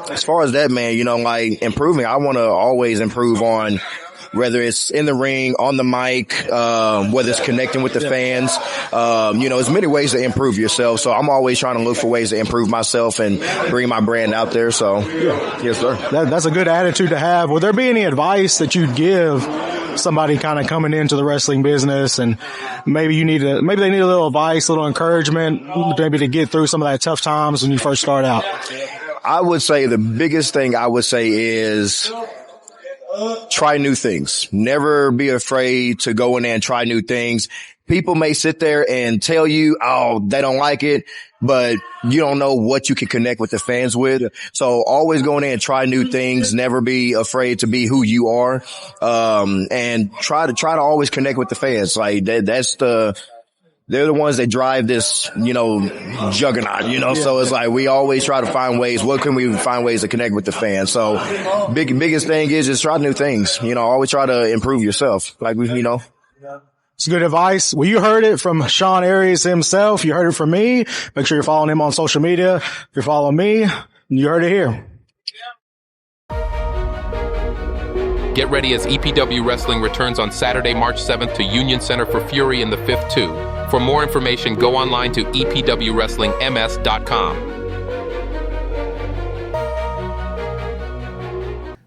as far as that, man, you know, like improving, I want to always improve on whether it's in the ring, on the mic, whether it's connecting with the fans. You know, there's many ways to improve yourself. So I'm always trying to look for ways to improve myself and bring my brand out there. So, yes, sir. That's a good attitude to have. Would there be any advice that you'd give somebody kind of coming into the wrestling business and maybe they need a little advice, a little encouragement, maybe to get through some of that tough times when you first start out? I would say the biggest thing I would say is try new things. Never be afraid to go in there and try new things. People may sit there and tell you, oh, they don't like it, but you don't know what you can connect with the fans with. So always go in there and try new things. Never be afraid to be who you are. And try to always connect with the fans. Like they're the ones that drive this, you know, juggernaut, you know, so it's like we always try to find ways. What can we find ways to connect with the fans? So biggest thing is just try new things, you know, always try to improve yourself. Like we, you know. It's good advice. Well, you heard it from Shawn Aries himself. You heard it from me. Make sure you're following him on social media. If you're following me, you heard it here. Get ready as EPW Wrestling returns on Saturday, March 7th to Union Center for Fury in the 5th 2. For more information, go online to epwwrestlingms.com.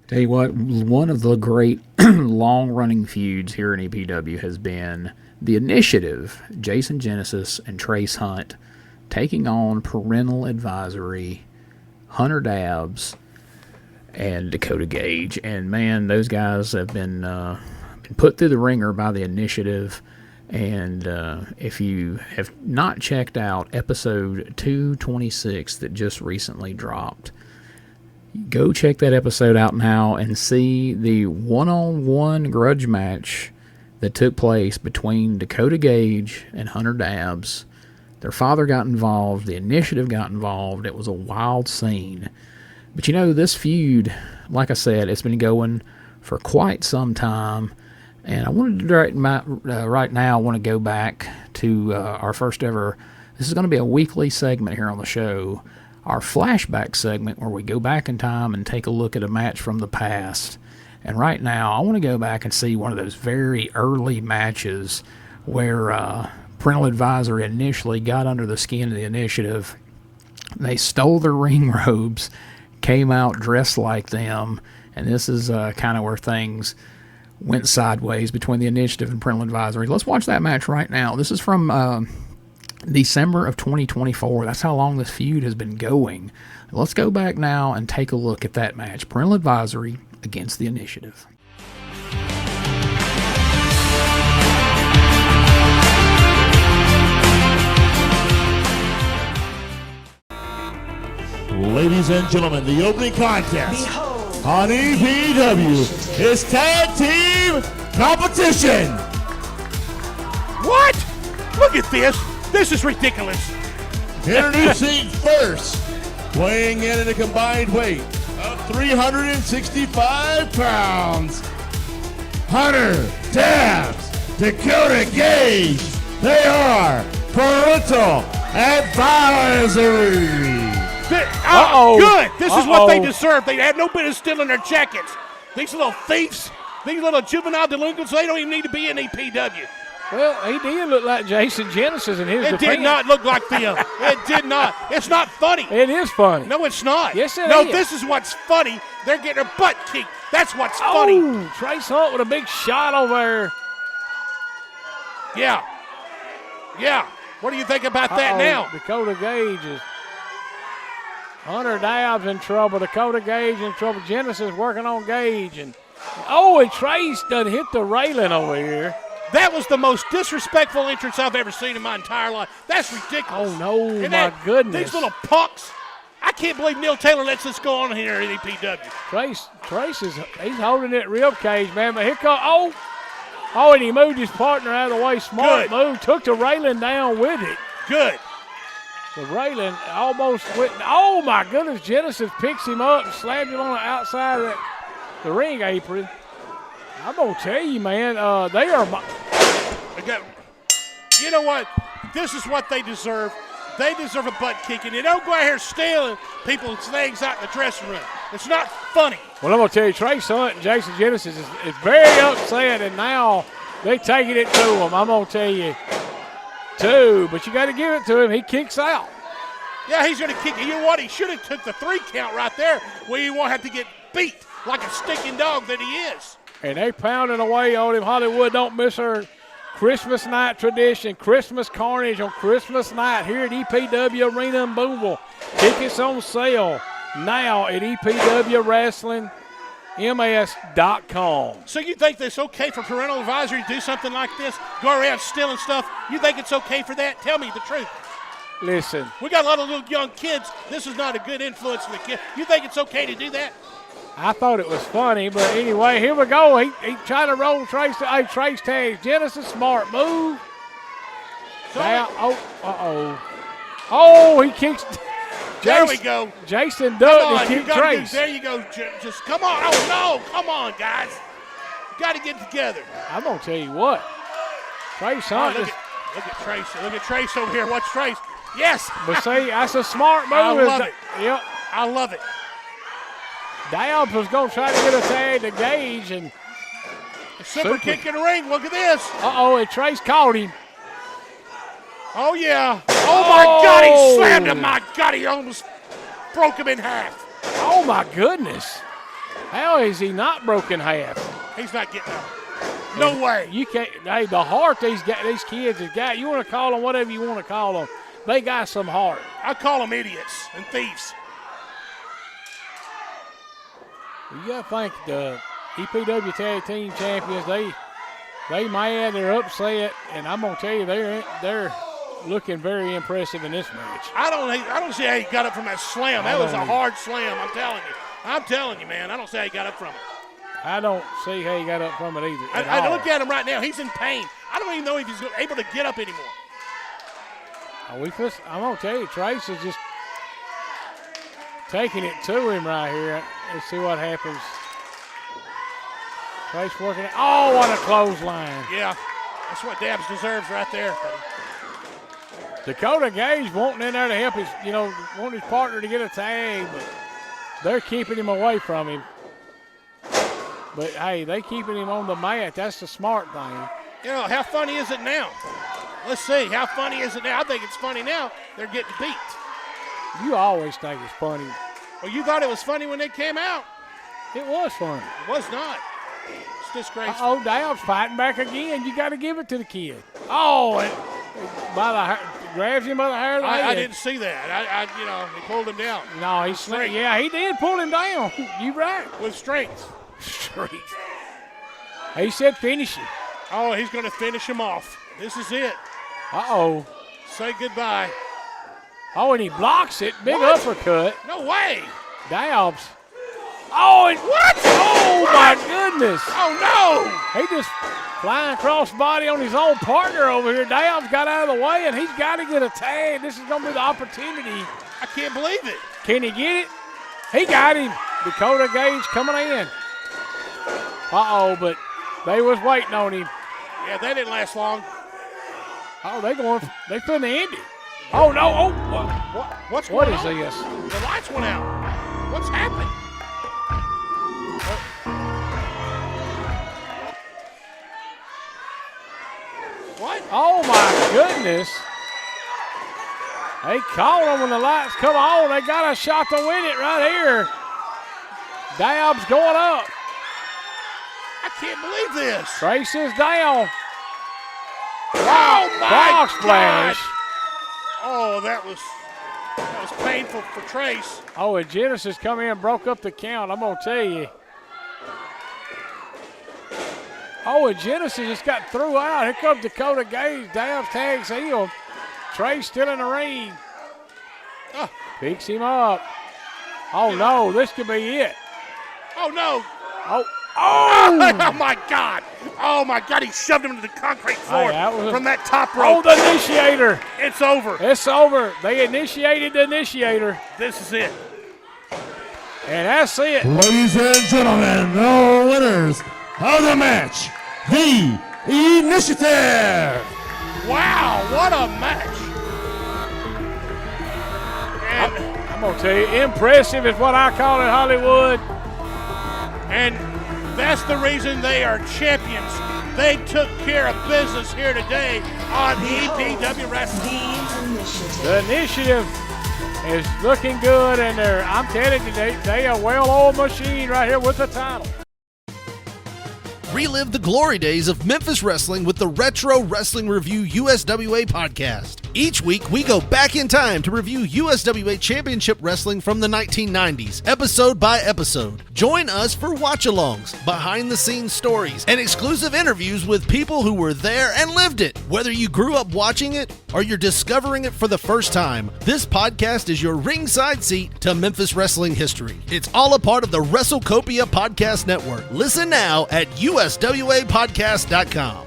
Tell you what, one of the great long-running feuds here in EPW has been the Initiative, Jason Genesis and Trace Hunt, taking on Parental Advisory, Hunter Dabbs, and Dakota Gage. And man, those guys have been put through the ringer by the Initiative. And if you have not checked out episode 226 that just recently dropped, go check that episode out now and see the one-on-one grudge match that took place between Dakota Gage and Hunter Dabbs. Their father got involved. The Initiative got involved. It was a wild scene. But you know, this feud, like I said, it's been going for quite some time. And I wanted to right now, I want to go back to our first ever, this is going to be a weekly segment here on the show, our flashback segment where we go back in time and take a look at a match from the past. And right now, I want to go back and see one of those very early matches where Parental Advisory initially got under the skin of the Initiative. They stole their ring robes, came out dressed like them, and this is kind of where things went sideways between the Initiative and Parental Advisory. Let's watch that match right now. This is from December of 2024. That's how long this feud has been going. Let's go back now and take a look at that match. Parental Advisory against the Initiative. Ladies and gentlemen, the opening contest on EPW is Tag Team Competition. What? Look at this. This is ridiculous. Introducing first, weighing in at a combined weight of 365 pounds, Hunter Dabbs, Dakota Gage. They are Parental Advisory. Good. This is what they deserve. They had no business stealing their jackets. These little thieves, these little juvenile delinquents, they don't even need to be in EPW. Well, he did look like Jason Genesis in his defense. It did not look like them. It did not. It's not funny. It is funny. No, it's not. Yes, it is. No, this is what's funny. They're getting their butt kicked. That's what's funny. Trace Hunt with a big shot over there. Yeah. What do you think about that now? Dakota Gage is... Hunter Dabbs in trouble. Dakota Gage in trouble. Genesis working on Gage. And Trace done hit the railing over here. That was the most disrespectful entrance I've ever seen in my entire life. That's ridiculous. Oh, no, And my goodness. These little punks. I can't believe Neil Taylor lets this go on here at EPW. Trace he's holding that rib cage, man. But here comes, and he moved his partner out of the way. Smart move. Took the railing down with it. Good. The railing almost went, oh my goodness, Genesis picks him up and slams him on the outside of the ring apron. I'm going to tell you, man, they are. You know what? This is what they deserve. They deserve a butt kicking. They don't go out here stealing people's things out in the dressing room. It's not funny. Well, I'm going to tell you, Trace Hunt and Jason Genesis is very upset, and now they taking it to him. I'm going to tell you, too, but you got to give it to him. He kicks out. Yeah, he's going to kick. You know what? He should have took the 3 count right there where he won't have to get beat like a stinking dog that he is. And they pounding away on him. Hollywood don't miss her Christmas night tradition, Christmas carnage on Christmas night here at EPW Arena in Boonville. Tickets on sale now at EPW Wrestling. MS.com. So you think it's okay for Parental Advisory to do something like this? Go around stealing stuff? You think it's okay for that? Tell me the truth. Listen. We got a lot of little young kids. This is not a good influence on the kids. You think it's okay to do that? I thought it was funny, but anyway, here we go. He trying to roll Trace. Trace tags Genesis. Smart move. Down. Oh, he kicks. There we go. Jason Dutton and kicked Trace. There you go. Just come on. Oh, no. Come on, guys. You got to get together. I'm going to tell you what. Trace Hunt. Look at Trace. Look at Trace over here. Watch Trace. Yes. But see, that's a smart move. I love it. Yep. I love it. Downs was going to try to get a tag to Gage. And super kick in the ring. Look at this. And Trace caught him. Oh, yeah. Oh, my God. He slammed him. My God, he almost broke him in half. Oh, my goodness. How is he not broken half? He's not getting up. No way. You can't. Hey, the heart these kids have got, you want to call them whatever you want to call them. They got some heart. I call them idiots and thieves. You got to think the EPW Tag Team Champions, they mad, they're upset, and I'm going to tell you, they're looking very impressive in this match. I don't see how he got up from that slam. That was a hard slam, I'm telling you, man. I don't see how he got up from it. I don't see how he got up from it either. I look at him right now. He's in pain. I don't even know if he's able to get up anymore. I'm going to tell you, Trace is just taking it to him right here. Let's see what happens. Trace working it. Oh, what a clothesline. Yeah, that's what Dabbs deserves right there. Dakota Gage wanting in there to help want his partner to get a tag, but they're keeping him away from him. But, hey, they keeping him on the mat. That's the smart thing. You know, how funny is it now? Let's see. How funny is it now? I think it's funny now. They're getting beat. You always think it's funny. Well, you thought it was funny when it came out. It was funny. It was not. It's disgraceful. Dowd's fighting back again. You got to give it to the kid. Oh, grabs him by the hair of the head. I didn't see that. He pulled him down. No, he straight. Yeah, he did pull him down. You right. With strength. Strength. He said finish him. Oh, he's going to finish him off. This is it. Uh-oh. Say goodbye. Oh, and he blocks it. Big uppercut. No way. Dowds. Oh, and what? Oh, what? My goodness. Oh, no. He just flying cross body on his own partner over here. Dowds got out of the way, and he's got to get a tag. This is going to be the opportunity. I can't believe it. Can he get it? He got him. Dakota Gage coming in. Uh-oh, but they was waiting on him. Yeah, that didn't last long. Oh, they finna end it. Oh, no. Oh, what's going on? What is this? The lights went out. What's happening? What? Oh, my goodness. They called them when the lights come on. They got a shot to win it right here. Dab's going up. I can't believe this. Trace is down. Oh, my Box God. splash. Oh, that was painful for Trace. Oh, and Genesis come in and broke up the count. I'm going to tell you. Oh, and Genesis just got threw out. Here comes Dakota Gage. Dabs, tags, heel. Trey still in the ring. Picks him up. Oh, no, this could be it. Oh, no. Oh, oh my God. Oh, my God. He shoved him into the concrete floor from that top rope. Oh, the initiator. It's over. It's over. They initiated the initiator. This is it. And that's it. Ladies and gentlemen, the winners of the match, the Initiative. Wow, what a match. I'm going to tell you, impressive is what I call it, Hollywood. And that's the reason they are champions. They took care of business here today on EPW Wrestling. The Initiative is looking good, and I'm telling you, they are a well-oiled machine right here with the title. Relive the glory days of Memphis wrestling with the Retro Wrestling Review USWA podcast. Each week, we go back in time to review USWA Championship Wrestling from the 1990s, episode by episode. Join us for watch-alongs, behind-the-scenes stories, and exclusive interviews with people who were there and lived it. Whether you grew up watching it or you're discovering it for the first time, this podcast is your ringside seat to Memphis wrestling history. It's all a part of the WrestleCopia Podcast Network. Listen now at USWApodcast.com.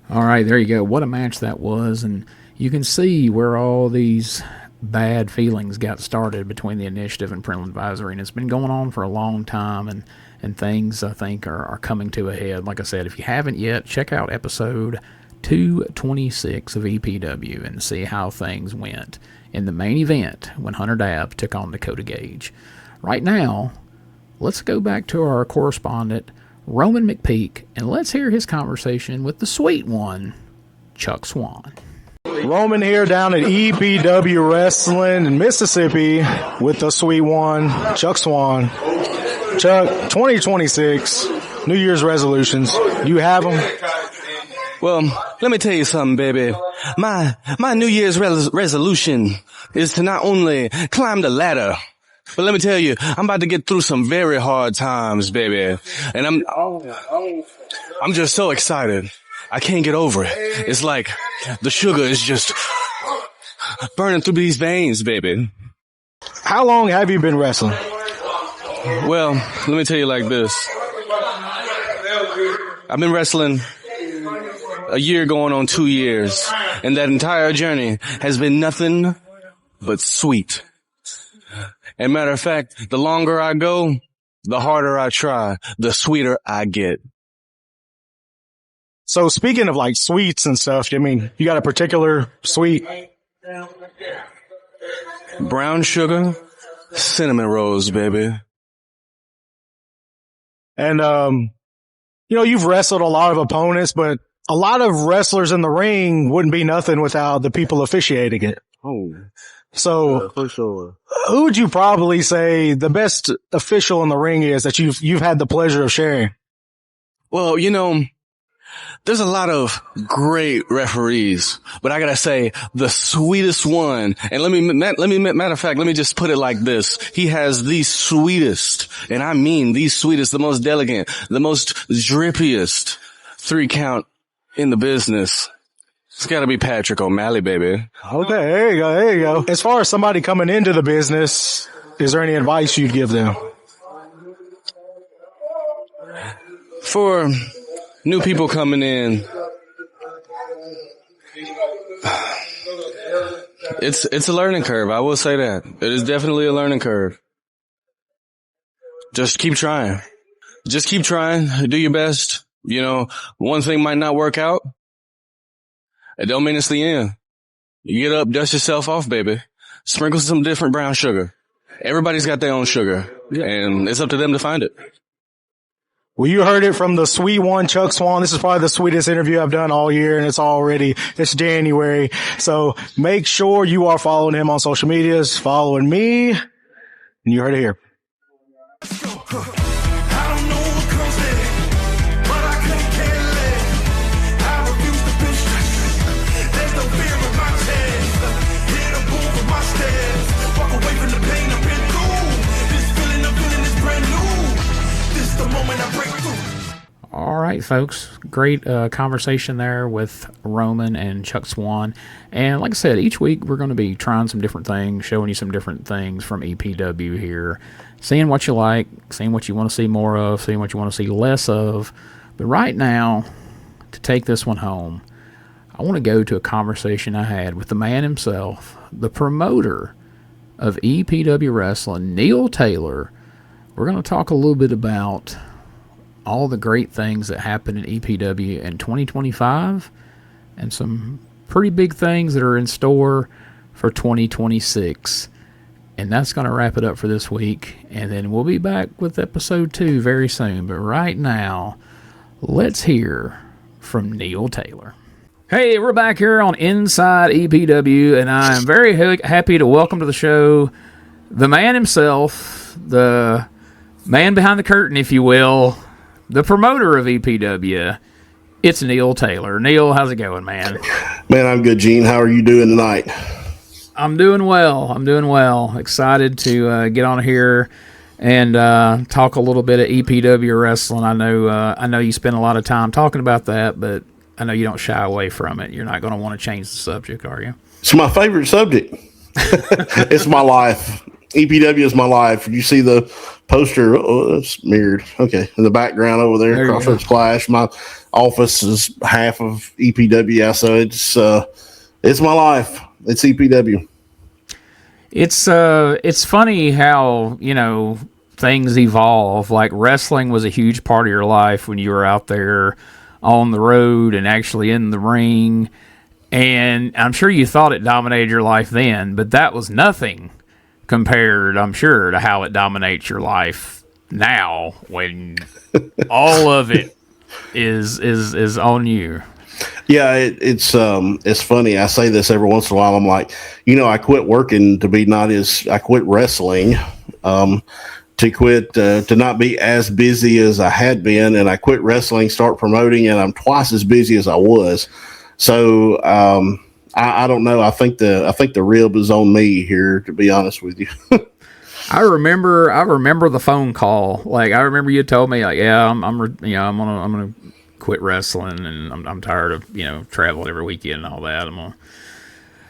All right, there you go. What a match that was. And you can see where all these bad feelings got started between the Initiative and Parental Advisory. And it's been going on for a long time, and things, I think, are coming to a head. Like I said, if you haven't yet, check out episode 226 of EPW and see how things went in the main event when Hunter Dabb took on Dakota Gage. Right now, let's go back to our correspondent, Roman McPeak, and let's hear his conversation with the sweet one, Chuck Swann. Roman here down at EPW Wrestling in Mississippi with the sweet one, Chuck Swann. Chuck, 2026, New Year's resolutions. You have them? Well, let me tell you something, baby. My New Year's resolution is to not only climb the ladder, but let me tell you, I'm about to get through some very hard times, baby. And I'm just so excited. I can't get over it. It's like the sugar is just burning through these veins, baby. How long have you been wrestling? Well, let me tell you like this. I've been wrestling a year going on 2 years, and that entire journey has been nothing but sweet. And matter of fact, the longer I go, the harder I try, the sweeter I get. So speaking of like sweets and stuff, I mean, you got a particular sweet? Brown sugar, cinnamon rolls, baby. And, you know, you've wrestled a lot of opponents, but a lot of wrestlers in the ring wouldn't be nothing without the people officiating it. Oh. So, for sure. Who would you probably say the best official in the ring is that you've had the pleasure of sharing? Well, you know, there's a lot of great referees, but I gotta say the sweetest one. And matter of fact, let me just put it like this. He has the sweetest, and I mean the sweetest, the most delicate, the most drippiest 3 count in the business. It's gotta be Patrick O'Malley, baby. Okay, there you go. As far as somebody coming into the business, is there any advice you'd give them? For new people coming in, it's a learning curve. I will say that. It is definitely a learning curve. Just keep trying. Just keep trying. Do your best. You know, one thing might not work out. It don't mean it's the end. You get up, dust yourself off, baby. Sprinkle some different brown sugar. Everybody's got their own sugar, and it's up to them to find it. Well, you heard it from the sweet one, Chuck Swann. This is probably the sweetest interview I've done all year, and it's January. So make sure you are following him on social medias, following me, and you heard it here. The moment right, folks. Great conversation there with Roman and Chuck Swann. And like I said, each week we're going to be trying some different things, showing you some different things from EPW here, seeing what you like, seeing what you want to see more of, seeing what you want to see less of. But right now, to take this one home, I want to go to a conversation I had with the man himself, the promoter of EPW Wrestling, Neil Taylor. We're going to talk a little bit about all the great things that happened in EPW in 2025 and some pretty big things that are in store for 2026. And that's going to wrap it up for this week. And then we'll be back with episode 2 very soon. But right now, let's hear from Neil Taylor. Hey, we're back here on Inside EPW, and I am very happy to welcome to the show the man himself, the man behind the curtain, if you will, the promoter of EPW. It's Neil Taylor. Neil, how's it going, man? Man, I'm good, Gene. How are you doing tonight? I'm doing well. Excited to get on here and talk a little bit of EPW wrestling. I know you spend a lot of time talking about that, but I know you don't shy away from it. You're not going to want to change the subject, are you? It's my favorite subject. It's my life. EPW is my life. You see the poster? Oh, it's mirrored. Okay, in the background over there, Crossroads Clash. My office is half of EPW, so it's my life. It's EPW. It's funny how, things evolve. Like, wrestling was a huge part of your life when you were out there on the road and actually in the ring, and I'm sure you thought it dominated your life then, but that was nothing compared, I'm sure, to how it dominates your life now when all of it is on you. Yeah, it's funny. I say this every once in a while. I'm like, I quit working I quit wrestling, to not be as busy as I had been, and I quit wrestling, start promoting, and I'm twice as busy as I was. So I don't know. I think the rib is on me here, to be honest with you. I remember the phone call. Like, I remember you told me, like, yeah, I'm gonna quit wrestling, and I'm tired of traveling every weekend and all that.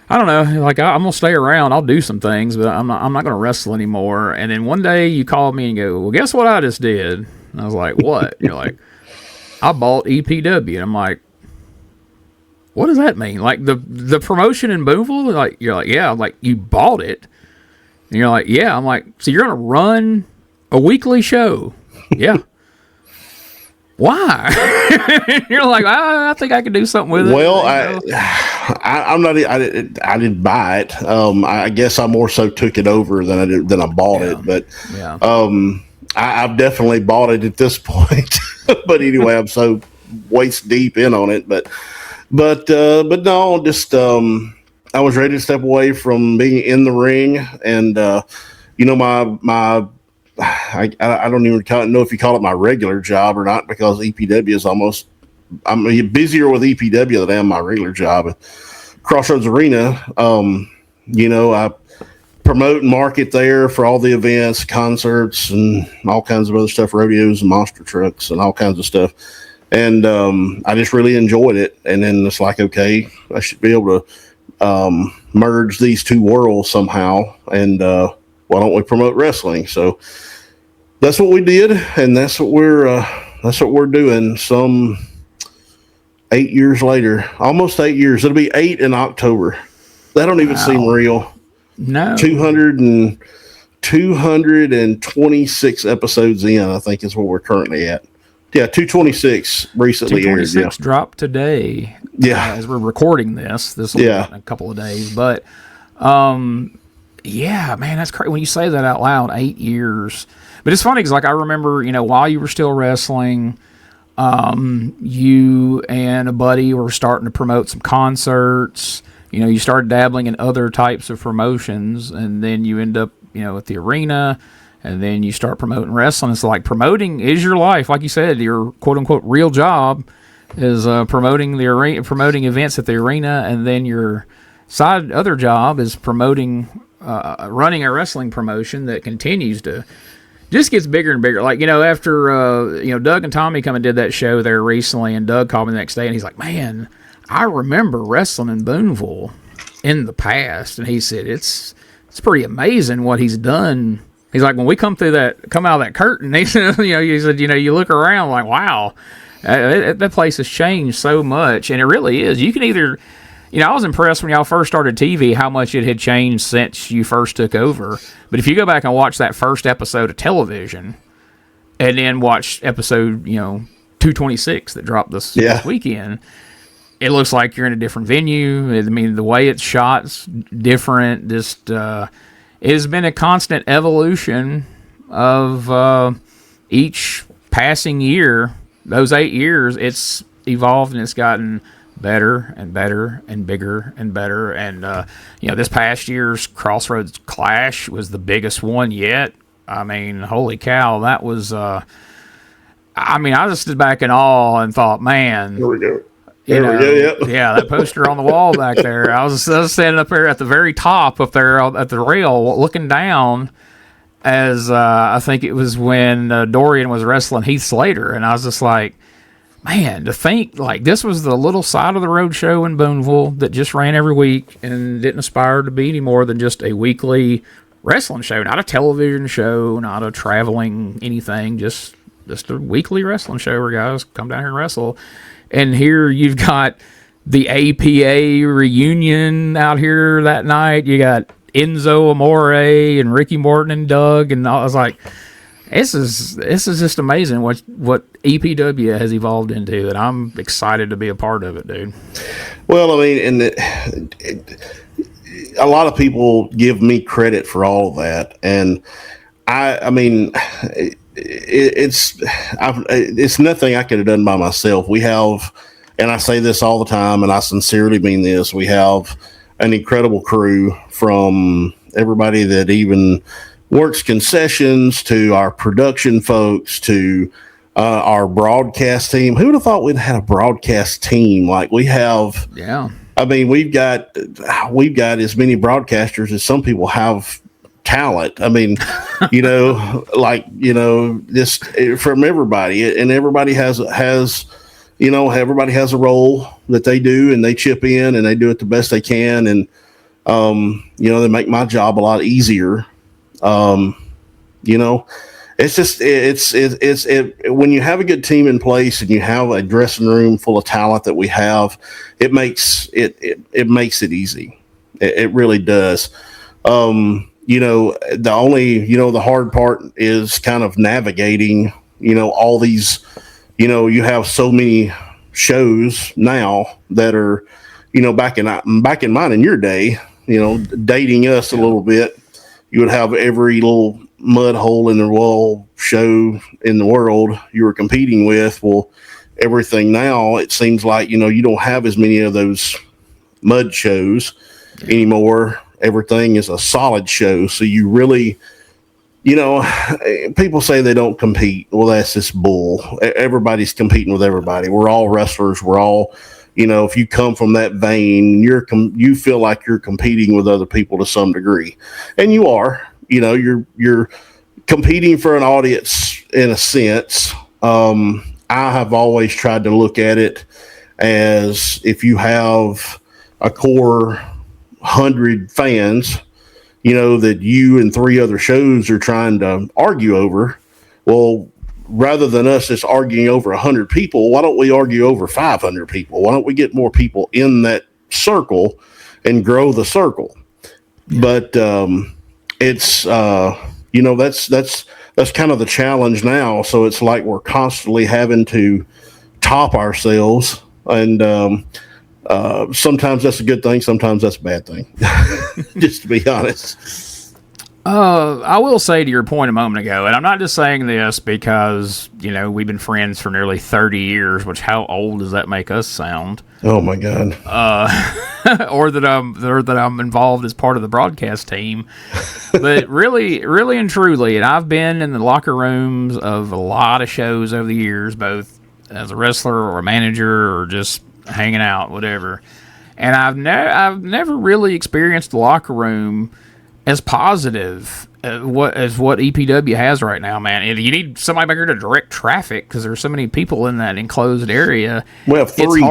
I don't know, like, I'm gonna stay around. I'll do some things, but I'm not gonna wrestle anymore. And then one day you called me and go, well, guess what I just did? And I was like, what? You're like, I bought EPW. And I'm like, what does that mean? Like, the promotion in Boonville? Like, you're like, yeah. I'm like, you bought it? And you're like, yeah. I'm like, so you're gonna run a weekly show? Yeah. Why? You're like, I think I could do something with it. Well, I'm not. I didn't buy it. I guess I more so took it over than I bought it. But I've definitely bought it at this point. But anyway, I'm so waist deep in on it. But no, just I was ready to step away from being in the ring, and my. I don't even know if you call it my regular job or not, because EPW is I'm busier with EPW than I am my regular job at Crossroads Arena. I promote and market there for all the events, concerts, and all kinds of other stuff, rodeos and monster trucks and all kinds of stuff. And I just really enjoyed it. And then it's like, okay, I should be able to merge these two worlds somehow. And why don't we promote wrestling? So that's what we did, and that's what we're doing. Some 8 years later, almost 8 years. It'll be 8 in October. That don't even seem real. No. 226 episodes in, I think, is what we're currently at. Yeah, 226 recently aired. 226 dropped today. Yeah, as we're recording this will be in a couple of days. But yeah, man, that's crazy when you say that out loud. 8 years. But it's funny because, like, I remember, while you were still wrestling, you and a buddy were starting to promote some concerts. You started dabbling in other types of promotions, and then you end up, at the arena, and then you start promoting wrestling. It's like promoting is your life. Like you said, your quote-unquote real job is promoting the arena, promoting events at the arena, and then your other job is promoting, running a wrestling promotion that continues to just gets bigger and bigger. Like, after, Doug and Tommy come and did that show there recently, and Doug called me the next day, and he's like, man, I remember wrestling in Booneville in the past. And he said, it's pretty amazing what he's done. He's like, when we come out of that curtain, he said, you look around like, wow, that place has changed so much. And it really is. You can either, I was impressed when y'all first started TV how much it had changed since you first took over. But if you go back and watch that first episode of television and then watch episode, 226 that dropped this weekend, it looks like you're in a different venue. I mean, the way it's shot's different. Just, it has been a constant evolution of each passing year. Those 8 years, it's evolved and it's gotten better and better and bigger and better. And, this past year's Crossroads Clash was the biggest one yet. I mean, holy cow, that was, I just stood back in awe and thought, man. Here we go. That poster on the wall back there. I was standing up there at the very top up there at the rail looking down as I think it was when Dorian was wrestling Heath Slater. And I was just like, man, to think like this was the little side of the road show in Booneville that just ran every week and didn't aspire to be any more than just a weekly wrestling show, not a television show, not a traveling anything, just a weekly wrestling show where guys come down here and wrestle. And here you've got the APA reunion out here that night. You got Enzo Amore and Ricky Morton and Doug, and I was like, this is just amazing what EPW has evolved into, and I'm excited to be a part of it, dude. Well, I mean, a lot of people give me credit for all of that, and I mean. It's nothing I could have done by myself. We have, and I say this all the time, and I sincerely mean this, we have an incredible crew, from everybody that even works concessions to our production folks to our broadcast team. Who would have thought we'd had a broadcast team like we have? Yeah. I mean, we've got as many broadcasters as some people have talent. I mean, just from everybody, and everybody has everybody has a role that they do, and they chip in and they do it the best they can. And, they make my job a lot easier. It's just, when you have a good team in place and you have a dressing room full of talent that we have, it makes it easy. It really does. The hard part is kind of navigating, all these, you have so many shows now that are, back in mine in your day, dating us a little bit, you would have every little mud hole in the wall show in the world you were competing with. Well, everything now, it seems like, you don't have as many of those mud shows anymore. Everything is a solid show. So you really, people say they don't compete. Well, that's just bull. Everybody's competing with everybody. We're all wrestlers. We're all, if you come from that vein, you feel like you're competing with other people to some degree, and you are. You're competing for an audience in a sense. I have always tried to look at it as, if you have a core 100 fans, that you and 3 other shows are trying to argue over. Well, rather than us just arguing over 100 people, why don't we argue over 500 people? Why don't we get more people in that circle and grow the circle? Yeah. But it's that's kind of the challenge now. So it's like we're constantly having to top ourselves, and sometimes that's a good thing, sometimes that's a bad thing. Just to be honest. I will say to your point a moment ago, and I'm not just saying this because, we've been friends for nearly 30 years, which how old does that make us sound? Oh my God. Or that I'm involved as part of the broadcast team. But really and truly, and I've been in the locker rooms of a lot of shows over the years, both as a wrestler or a manager or just hanging out, whatever. And I've never really experienced the locker room as positive as what EPW has right now, man. And you need somebody back here to direct traffic because there's so many people in that enclosed area. We have 3.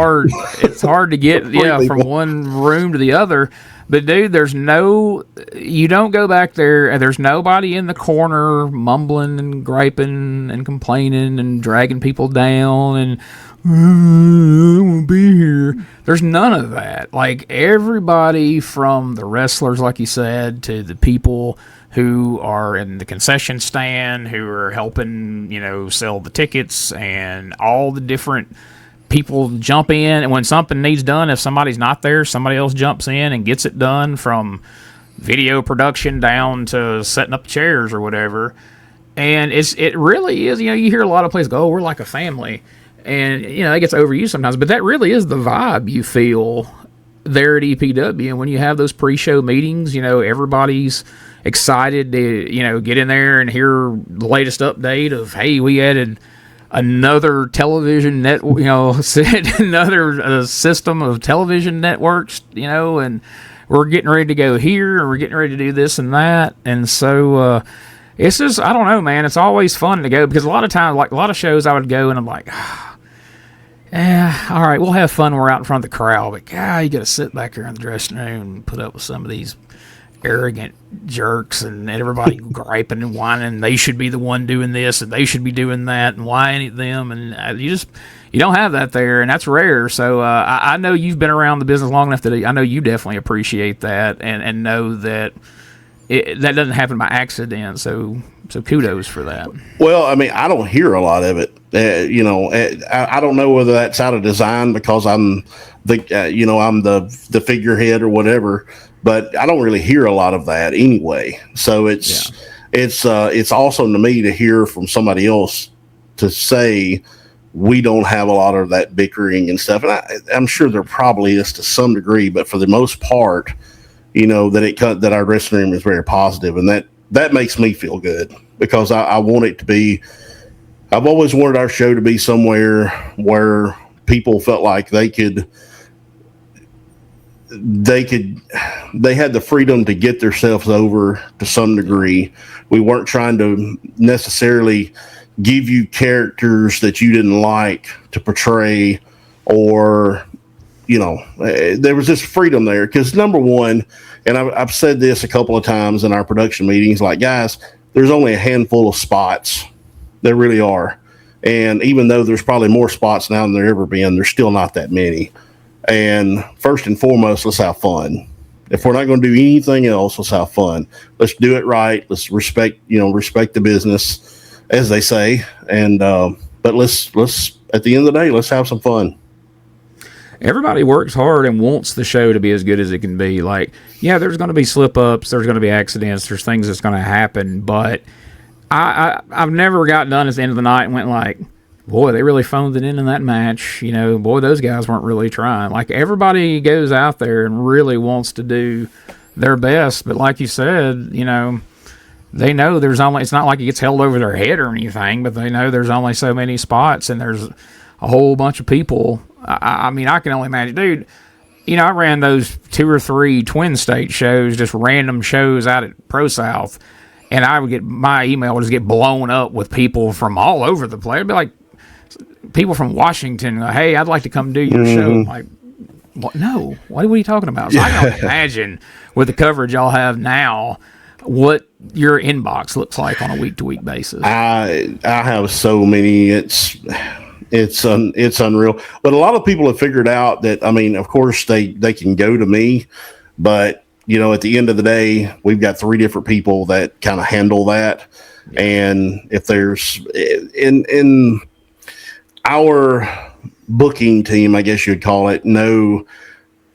It's hard to get from one room to the other. But dude, you don't go back there and there's nobody in the corner mumbling and griping and complaining and dragging people down and I won't be here. There's none of that. Like, everybody from the wrestlers, like you said, to the people who are in the concession stand, who are helping, sell the tickets, and all the different people jump in. And when something needs done, if somebody's not there, somebody else jumps in and gets it done, from video production down to setting up chairs or whatever. And it really is, you hear a lot of places go, oh, we're like a family. And, it gets overused sometimes, but that really is the vibe you feel there at EPW. And when you have those pre-show meetings, everybody's excited to, get in there and hear the latest update of, hey, we added another television network, another system of television networks, and we're getting ready to go here, and we're getting ready to do this and that. And so, it's just, I don't know, man. It's always fun to go because a lot of times, like a lot of shows I would go and I'm like, all right, we'll have fun. We're out in front of the crowd, but God, you got to sit back here in the dressing room and put up with some of these arrogant jerks and everybody griping and whining. They should be the one doing this and they should be doing that and whining at them. And you don't have that there, and that's rare. So I know you've been around the business long enough that I know you definitely appreciate that and know that that doesn't happen by accident. So kudos for that. Well, I mean, I don't hear a lot of it. I don't know whether that's out of design because I'm the figurehead or whatever, but I don't really hear a lot of that anyway. So it's awesome to me to hear from somebody else to say we don't have a lot of that bickering and stuff. And I'm sure there probably is to some degree, but for the most part, that our dressing room is very positive, and that makes me feel good because I want it to be. I've always wanted our show to be somewhere where people felt like they had the freedom to get themselves over to some degree. We weren't trying to necessarily give you characters that you didn't like to portray, or there was this freedom there because, number one, and I've said this a couple of times in our production meetings, like, guys, there's only a handful of spots. There really are. And even though there's probably more spots now than there ever been, there's still not that many. And first and foremost, let's have fun. If we're not going to do anything else, let's have fun. Let's do it right. Let's respect the business, as they say. And but let's at the end of the day, let's have some fun. Everybody works hard and wants the show to be as good as it can be. Like, yeah, there's going to be slip-ups, there's going to be accidents, there's things that's going to happen, but I've never got done at the end of the night and went like, boy, they really phoned it in that match. Boy, those guys weren't really trying. Like, everybody goes out there and really wants to do their best, but like you said, they know it's not like it gets held over their head or anything, but they know there's only so many spots and there's a whole bunch of people. I mean, I can only imagine, dude. I ran those 2 or 3 Twin State shows, just random shows out at Pro South, and my email would just get blown up with people from all over the place. It'd be like people from Washington, hey, I'd like to come do your show. I'm like, what? No, what are you talking about? So I can only imagine with the coverage y'all have now, what your inbox looks like on a week-to-week basis. I have so many. It's unreal. But a lot of people have figured out that, I mean, of course they can go to me, but at the end of the day, we've got 3 different people that kind of handle that. Yeah. And if there's in our booking team, I guess you'd call it, know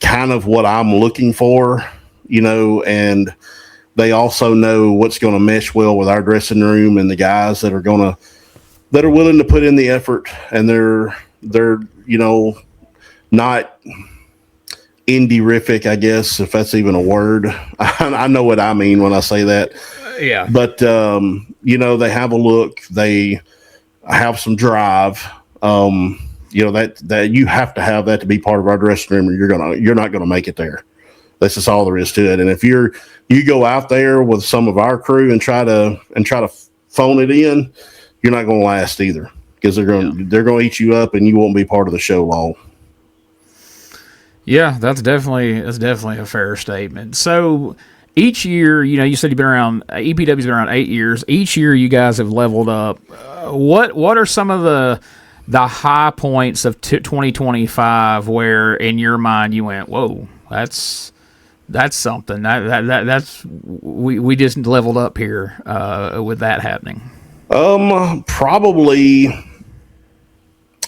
kind of what I'm looking for, and they also know what's going to mesh well with our dressing room and the guys that are willing to put in the effort, and they're not indie-rific, I guess, if that's even a word. I know what I mean when I say that. Yeah. But they have a look, they have some drive. That you have to have that to be part of our dressing room, or you're not gonna make it there. That's just all there is to it. And if you go out there with some of our crew and try to phone it in, you're not going to last either, because they're going to eat you up and you won't be part of the show long. Yeah, that's definitely a fair statement. So each year, you said you've been around, EPW's been around 8 years. Each year you guys have leveled up. What are some of the high points of 2025 where in your mind you went, whoa, that's something. That's we just leveled up here with that happening. Probably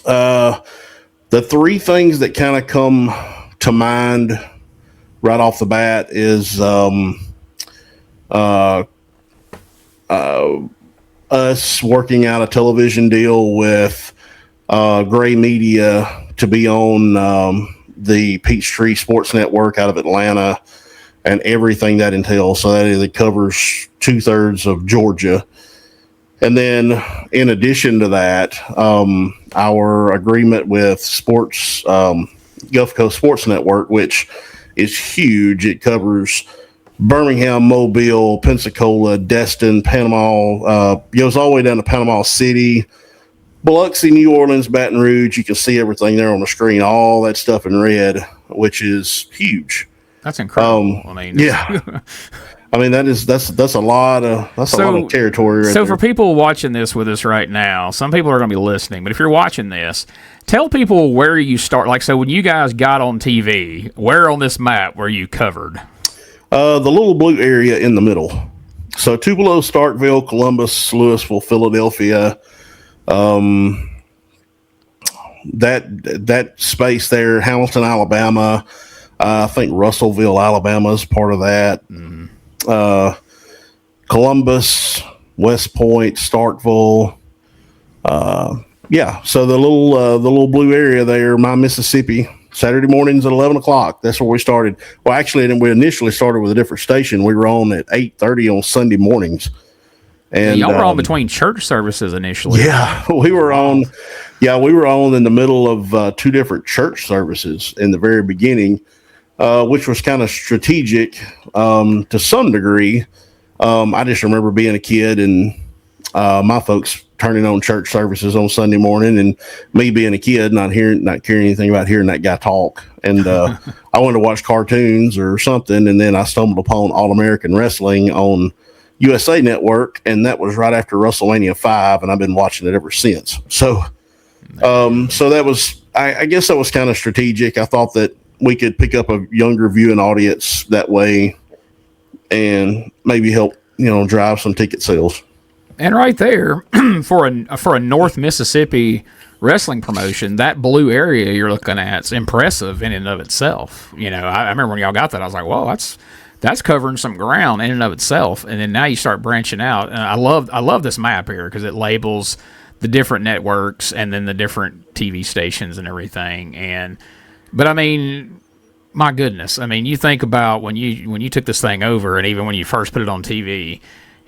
the three things that kind of come to mind right off the bat is us working out a television deal with Gray Media to be on the Peachtree Sports Network out of Atlanta, and everything that entails. So that covers 2/3 of Georgia. And then in addition to that, our agreement with Gulf Coast Sports Network, which is huge. It covers Birmingham, Mobile, Pensacola, Destin, Panama, goes all the way down to Panama City, Biloxi, New Orleans, Baton Rouge. You can see everything there on the screen, all that stuff in red, which is huge. That's incredible. Yeah. I mean, that's a lot of territory. So for people watching this with us right now, some people are going to be listening, but if you're watching this, tell people where you start. Like, so when you guys got on TV, where on this map were you covered? The little blue area in the middle. So Tupelo, Starkville, Columbus, Louisville, Philadelphia. That space there, Hamilton, Alabama. I think Russellville, Alabama is part of that. Mm-hmm. Columbus, West Point, Starkville. So the little blue area there, my Mississippi, Saturday mornings at 11 o'clock. That's where we started. Well, actually, we initially started with a different station. We were on at 8:30 on Sunday mornings. And y'all were on between church services initially. Yeah, we were on in the middle of two different church services in the very beginning, which was kind of strategic to some degree. I just remember being a kid and my folks turning on church services on Sunday morning, and me being a kid, not caring anything about hearing that guy talk. And I wanted to watch cartoons or something, and then I stumbled upon All American Wrestling on USA Network, and that was right after WrestleMania 5, and I've been watching it ever since. So that was, I guess that was kind of strategic. I thought that we could pick up a younger viewing audience that way and maybe help, drive some ticket sales. And right there, for a North Mississippi wrestling promotion, that blue area you're looking at is impressive in and of itself. I remember when y'all got that, I was like, whoa, that's covering some ground in and of itself. And then now you start branching out. And I love this map here because it labels the different networks and then the different TV stations and everything. But I mean, my goodness, you think about when you took this thing over, and even when you first put it on TV,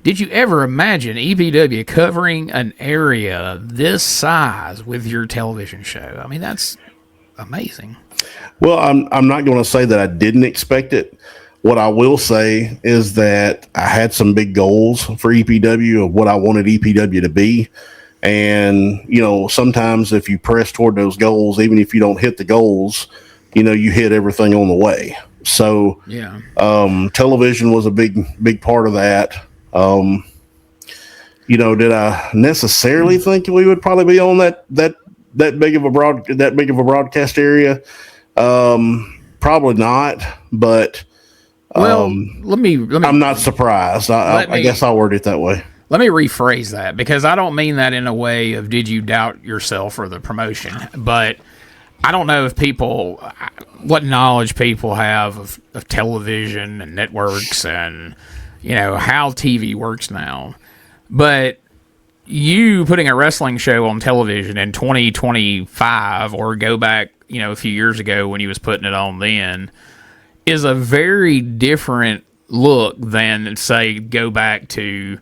did you ever imagine EPW covering an area this size with your television show? That's amazing. Well, I'm not going to say that I didn't expect it. What I will say is that I had some big goals for EPW of what I wanted EPW to be. And, sometimes if you press toward those goals, even if you don't hit the goals, you hit everything on the way. So, yeah. Television was a big part of that. Did I necessarily think we would probably be on that big of a broadcast area? Probably not, but let me I'm not surprised. I guess I'll word it that way. Let me rephrase that, because I don't mean that in a way of did you doubt yourself or the promotion, but I don't know if what knowledge people have of television and networks and how TV works now. But you putting a wrestling show on television in 2025, or go back, a few years ago when you was putting it on then, is a very different look than, say, go back to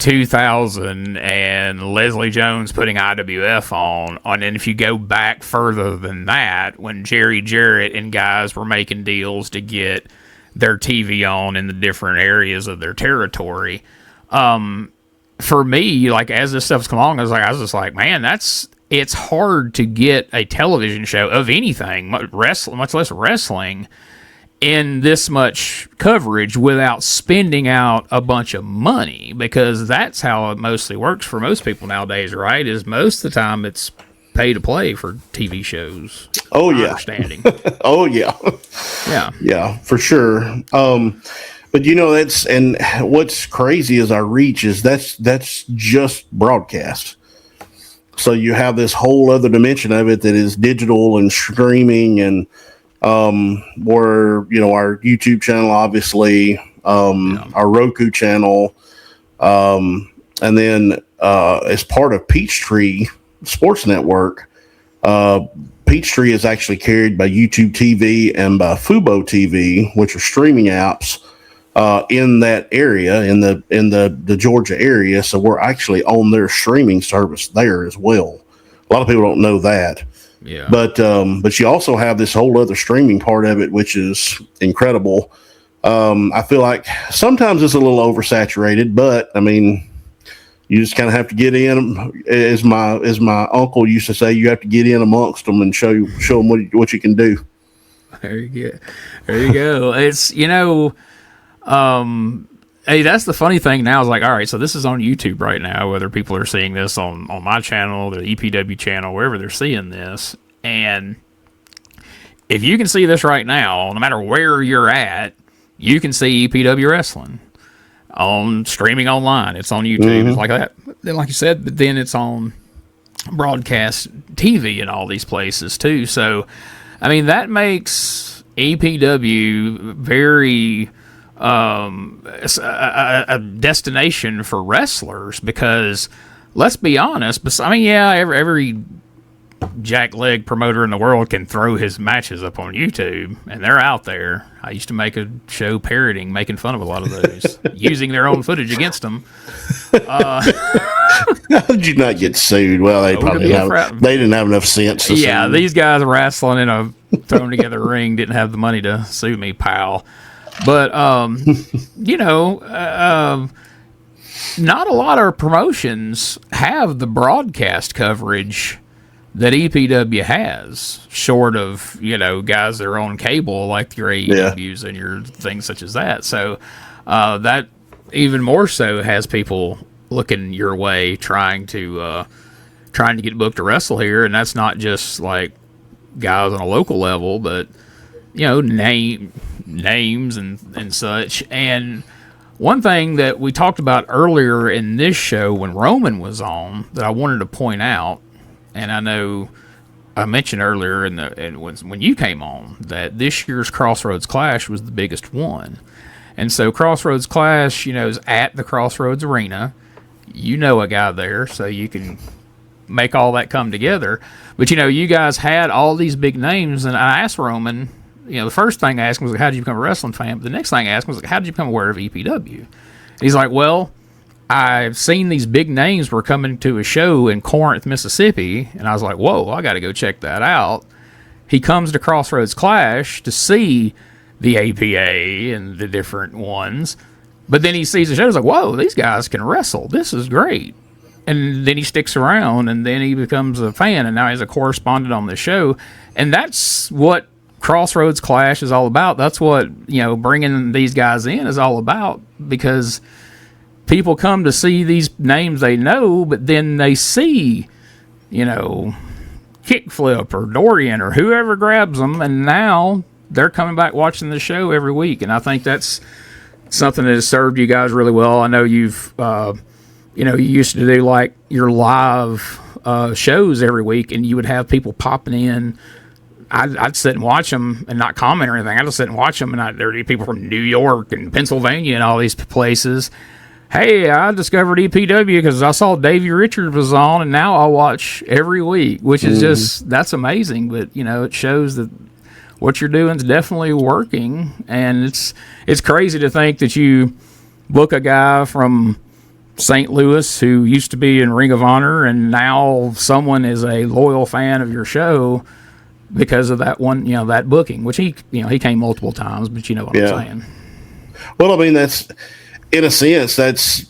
2000 and Leslie Jones putting IWF on. And then if you go back further than that, when Jerry Jarrett and guys were making deals to get their TV on in the different areas of their territory, for me, like, as this stuff's come along, I was just like, man, it's hard to get a television show of anything, much less wrestling, in this much coverage without spending out a bunch of money, because that's how it mostly works for most people nowadays, right? Is most of the time it's pay to play for TV shows. Oh, yeah. Understanding. Oh, yeah. Yeah. Yeah, for sure. But and what's crazy is our reach is that's just broadcast. So you have this whole other dimension of it that is digital and streaming, and where, our YouTube channel, obviously, our Roku channel, and then as part of Peachtree Sports Network, Peachtree is actually carried by YouTube TV and by Fubo TV, which are streaming apps in that area, in the Georgia area. So we're actually on their streaming service there as well. A lot of people don't know that. Yeah. But you also have this whole other streaming part of it, which is incredible. I feel like sometimes it's a little oversaturated, but I mean, you just kind of have to get in. As my uncle used to say, you have to get in amongst them and show them what you can do. There you go. It's, hey, that's the funny thing now is like, all right, so this is on YouTube right now, whether people are seeing this on my channel, the EPW channel, wherever they're seeing this. And if you can see this right now, no matter where you're at, you can see EPW Wrestling on streaming online. It's on YouTube. Mm-hmm. It's like that. Then, like you said, but then it's on broadcast TV in all these places too. So, I mean, that makes EPW very a destination for wrestlers, because let's be honest, I mean, yeah, every jackleg promoter in the world can throw his matches up on YouTube, and they're out there. I used to make a show making fun of a lot of those, using their own footage against them. How did you not get sued? Well, they didn't have enough sense to sue. These guys wrestling in a thrown together ring didn't have the money to sue me, pal. But, not a lot of promotions have the broadcast coverage that EPW has, short of, guys that are on cable, like your AEWs and your things such as that. So, that even more so has people looking your way, trying to get booked to wrestle here. And that's not just like guys on a local level, but, names and such. And one thing that we talked about earlier in this show when Roman was on that I wanted to point out, and I know I mentioned earlier when you came on, that this year's Crossroads Clash was the biggest one. And so Crossroads Clash, is at the Crossroads Arena. A guy there, so you can make all that come together. But, you guys had all these big names, and I asked Roman, the first thing I asked him was, how did you become a wrestling fan? But the next thing I asked him was, how did you become aware of EPW? And he's like, well, I've seen these big names were coming to a show in Corinth, Mississippi, and I was like, whoa, I got to go check that out. He comes to Crossroads Clash to see the APA and the different ones, but then he sees the show, he's like, whoa, these guys can wrestle. This is great. And then he sticks around, and then he becomes a fan, and now he's a correspondent on the show. And that's what Crossroads Clash is all about. That's what, bringing these guys in is all about, because people come to see these names they know, but then they see, Kickflip or Dorian or whoever grabs them, and now they're coming back watching the show every week. And I think that's something that has served you guys really well. I know you've, you used to do like your live shows every week, and you would have people popping in. I'd sit and watch them and not comment or anything. I'd just sit and watch them, and there'd be people from New York and Pennsylvania and all these places. Hey, I discovered EPW because I saw Davey Richards was on, and now I watch every week, which is that's amazing. But, it shows that what you're doing is definitely working, and it's crazy to think that you book a guy from St. Louis who used to be in Ring of Honor, and now someone is a loyal fan of your show because of that one, that booking, which he came multiple times, but you know what I'm saying. Well, I mean, that's, in a sense, that's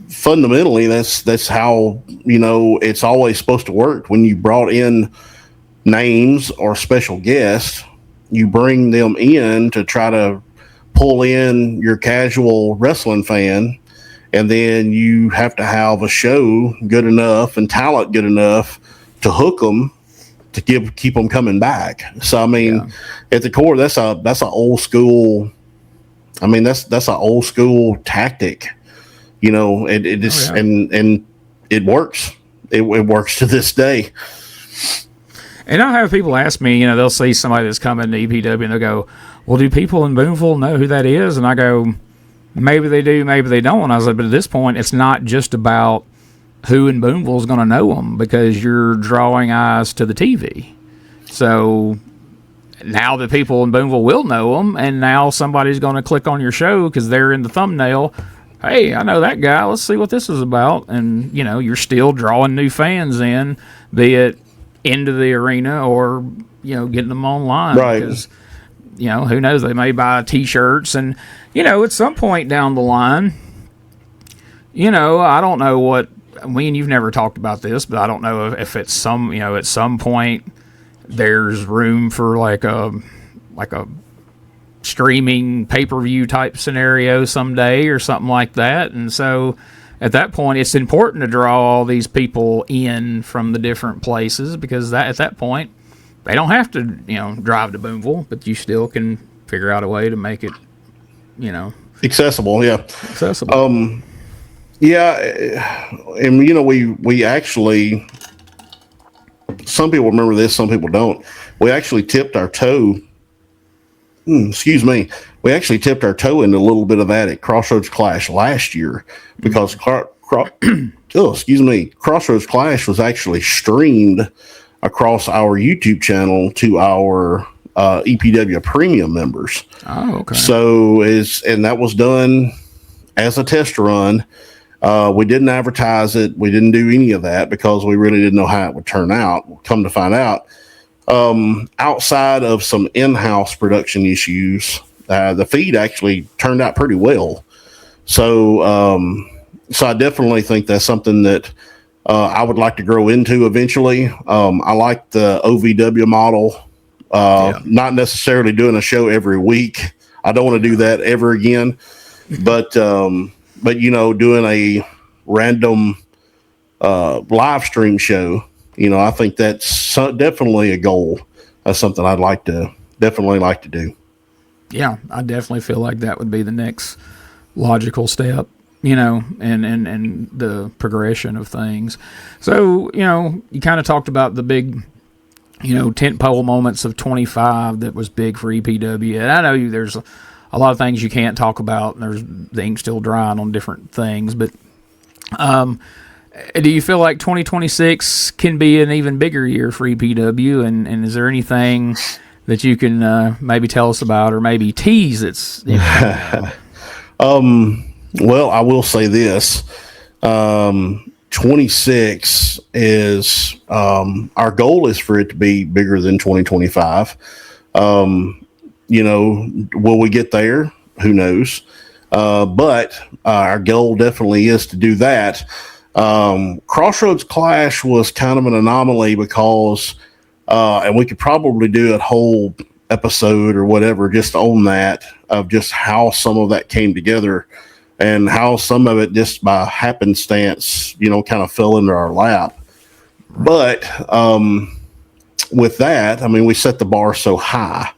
fundamentally, that's how, it's always supposed to work. When you brought in names or special guests, you bring them in to try to pull in your casual wrestling fan, and then you have to have a show good enough and talent good enough to hook them to keep them coming back. So I mean, at the core, that's an old school. I mean, that's an old school tactic. It just and it works. It works to this day. And I'll have people ask me, they'll see somebody that's coming to EPW and they'll go, well, do people in Boonville know who that is? And I go, maybe they do, maybe they don't. And I was like, but at this point, it's not just about who in Boonville is going to know them, because you're drawing eyes to the TV. So now the people in Boonville will know them, and now somebody's going to click on your show because they're in the thumbnail. Hey, I know that guy. Let's see what this is about. And, you're still drawing new fans in, be it into the arena or, getting them online. Right. Because, who knows? They may buy T-shirts. And, at some point down the line, I don't know what, you've never talked about this, but I don't know if at some point there's room for like a streaming pay-per-view type scenario someday or something like that. And so at that point, it's important to draw all these people in from the different places, because at that point they don't have to drive to Boonville, but you still can figure out a way to make it accessible. And we actually, some people remember this, some people don't. We actually tipped our toe. We actually tipped our toe into a little bit of that at Crossroads Clash last year, because Crossroads Clash was actually streamed across our YouTube channel to our EPW premium members. Oh, okay. So and that was done as a test run. We didn't advertise it. We didn't do any of that because we really didn't know how it would turn out. Come to find out, outside of some in-house production issues, the feed actually turned out pretty well. So I definitely think that's something that I would like to grow into eventually. I like the OVW model, not necessarily doing a show every week. I don't want to do that ever again, but doing a random live stream show, I think that's definitely a goal. That's something I'd definitely like to do. Yeah, I definitely feel like that would be the next logical step, and the progression of things. So, you kind of talked about the big, tentpole moments of 25 that was big for EPW. And I know there's a lot of things you can't talk about, and there's the ink still drying on different things. But do you feel like 2026 can be an even bigger year for EPW? And is there anything that you can maybe tell us about, or maybe tease it's well, I will say this. 26 is our goal is for it to be bigger than 2025. Will we get there? Who knows? But our goal definitely is to do that. Crossroads Clash was kind of an anomaly because, and we could probably do a whole episode or whatever just on that, of just how some of that came together and how some of it just by happenstance, kind of fell into our lap. But with that, we set the bar so high.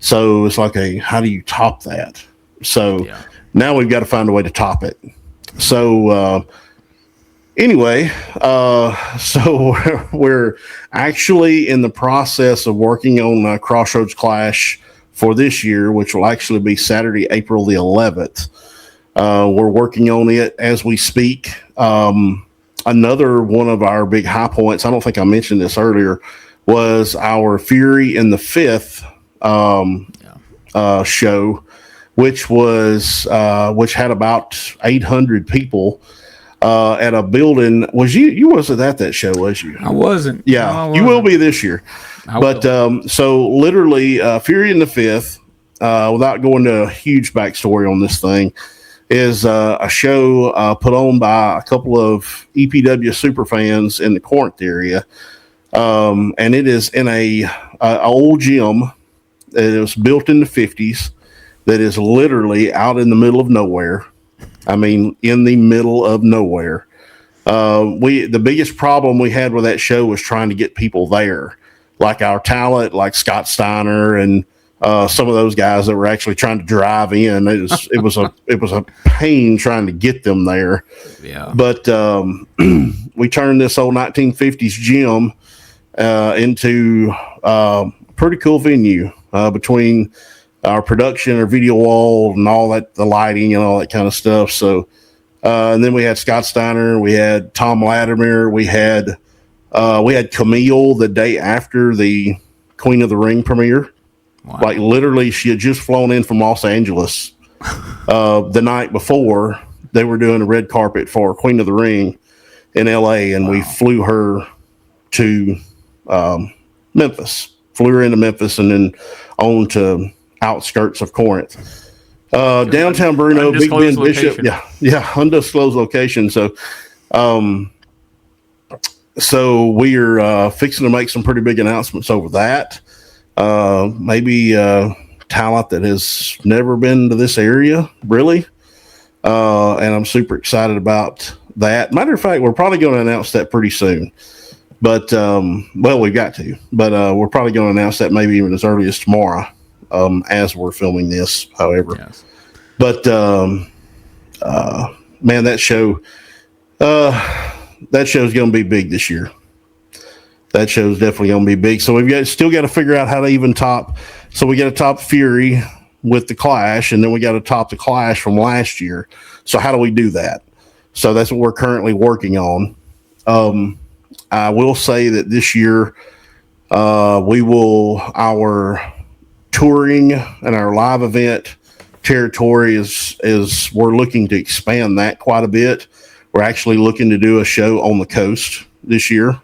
So it's like, how do you top that? So now we've got to find a way to top it. So anyway, so we're actually in the process of working on Crossroads Clash for this year, which will actually be Saturday, April the 11th. We're working on it as we speak. Another one of our big high points, I don't think I mentioned this earlier, was our Fury in the 5th show, which had about 800 people at a building. Was you wasn't at that show, was you? I wasn't. Yeah, No, I you will wasn't. be this year. So literally, Fury in the Fifth, without going to a huge backstory on this thing, is a show put on by a couple of EPW super fans in the Corinth area. And it is in a old gym that was built in the 50s that is literally out in the middle of nowhere. I mean, in the middle of nowhere. The biggest problem we had with that show was trying to get people there, like our talent, like Scott Steiner and some of those guys that were actually trying to drive in. It was a pain trying to get them there. Yeah. But we turned this old 1950s gym into a pretty cool venue between our production, our video wall, and all that, the lighting and all that kind of stuff. So, and then we had Scott Steiner, we had Tom Latimer, we had Camille the day after the Queen of the Ring premiere. Wow. Like literally, she had just flown in from Los Angeles the night before. They were doing a red carpet for Queen of the Ring in LA, and we flew her to Memphis. Flew her into Memphis and then on to outskirts of Corinth. Downtown Bruno, Big Ben Bishop. Yeah, undisclosed location. So we're fixing to make some pretty big announcements over that. Maybe talent that has never been to this area, really. And I'm super excited about that. Matter of fact, we're probably going to announce that pretty soon. But, well, we've got to. But we're probably going to announce that maybe even as early as tomorrow as we're filming this, however. Yes. But, man, that show's going to be big this year. That show's definitely going to be big. So we've still got to figure out how to even top. So we got to top Fury with the Clash, and then we got to top the Clash from last year. So how do we do that? So that's what we're currently working on. I will say that this year our touring and our live event territory is we're looking to expand that quite a bit. We're actually looking to do a show on the coast this year.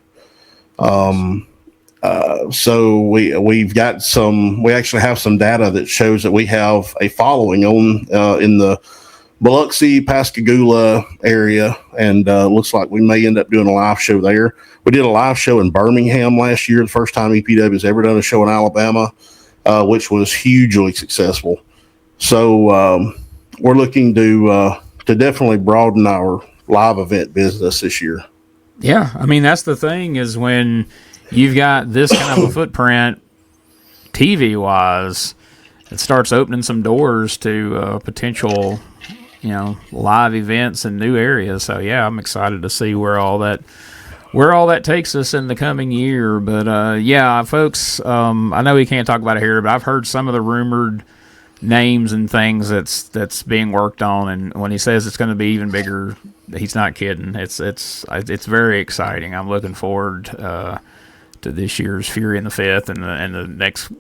So we actually have some data that shows that we have a following on in the Biloxi, Pascagoula area, and looks like we may end up doing a live show there. We did a live show in Birmingham last year, the first time EPW has ever done a show in Alabama, which was hugely successful. So we're looking to definitely broaden our live event business this year. Yeah, I mean, that's the thing is when you've got this kind of a footprint, TV-wise, it starts opening some doors to potential, live events in new areas. So, yeah, I'm excited to see where all that takes us in the coming year. But, yeah, folks, I know we can't talk about it here, but I've heard some of the rumored names and things that's being worked on, and when he says it's going to be even bigger, he's not kidding. It's very exciting. I'm looking forward to this year's Fury in the Fifth and the next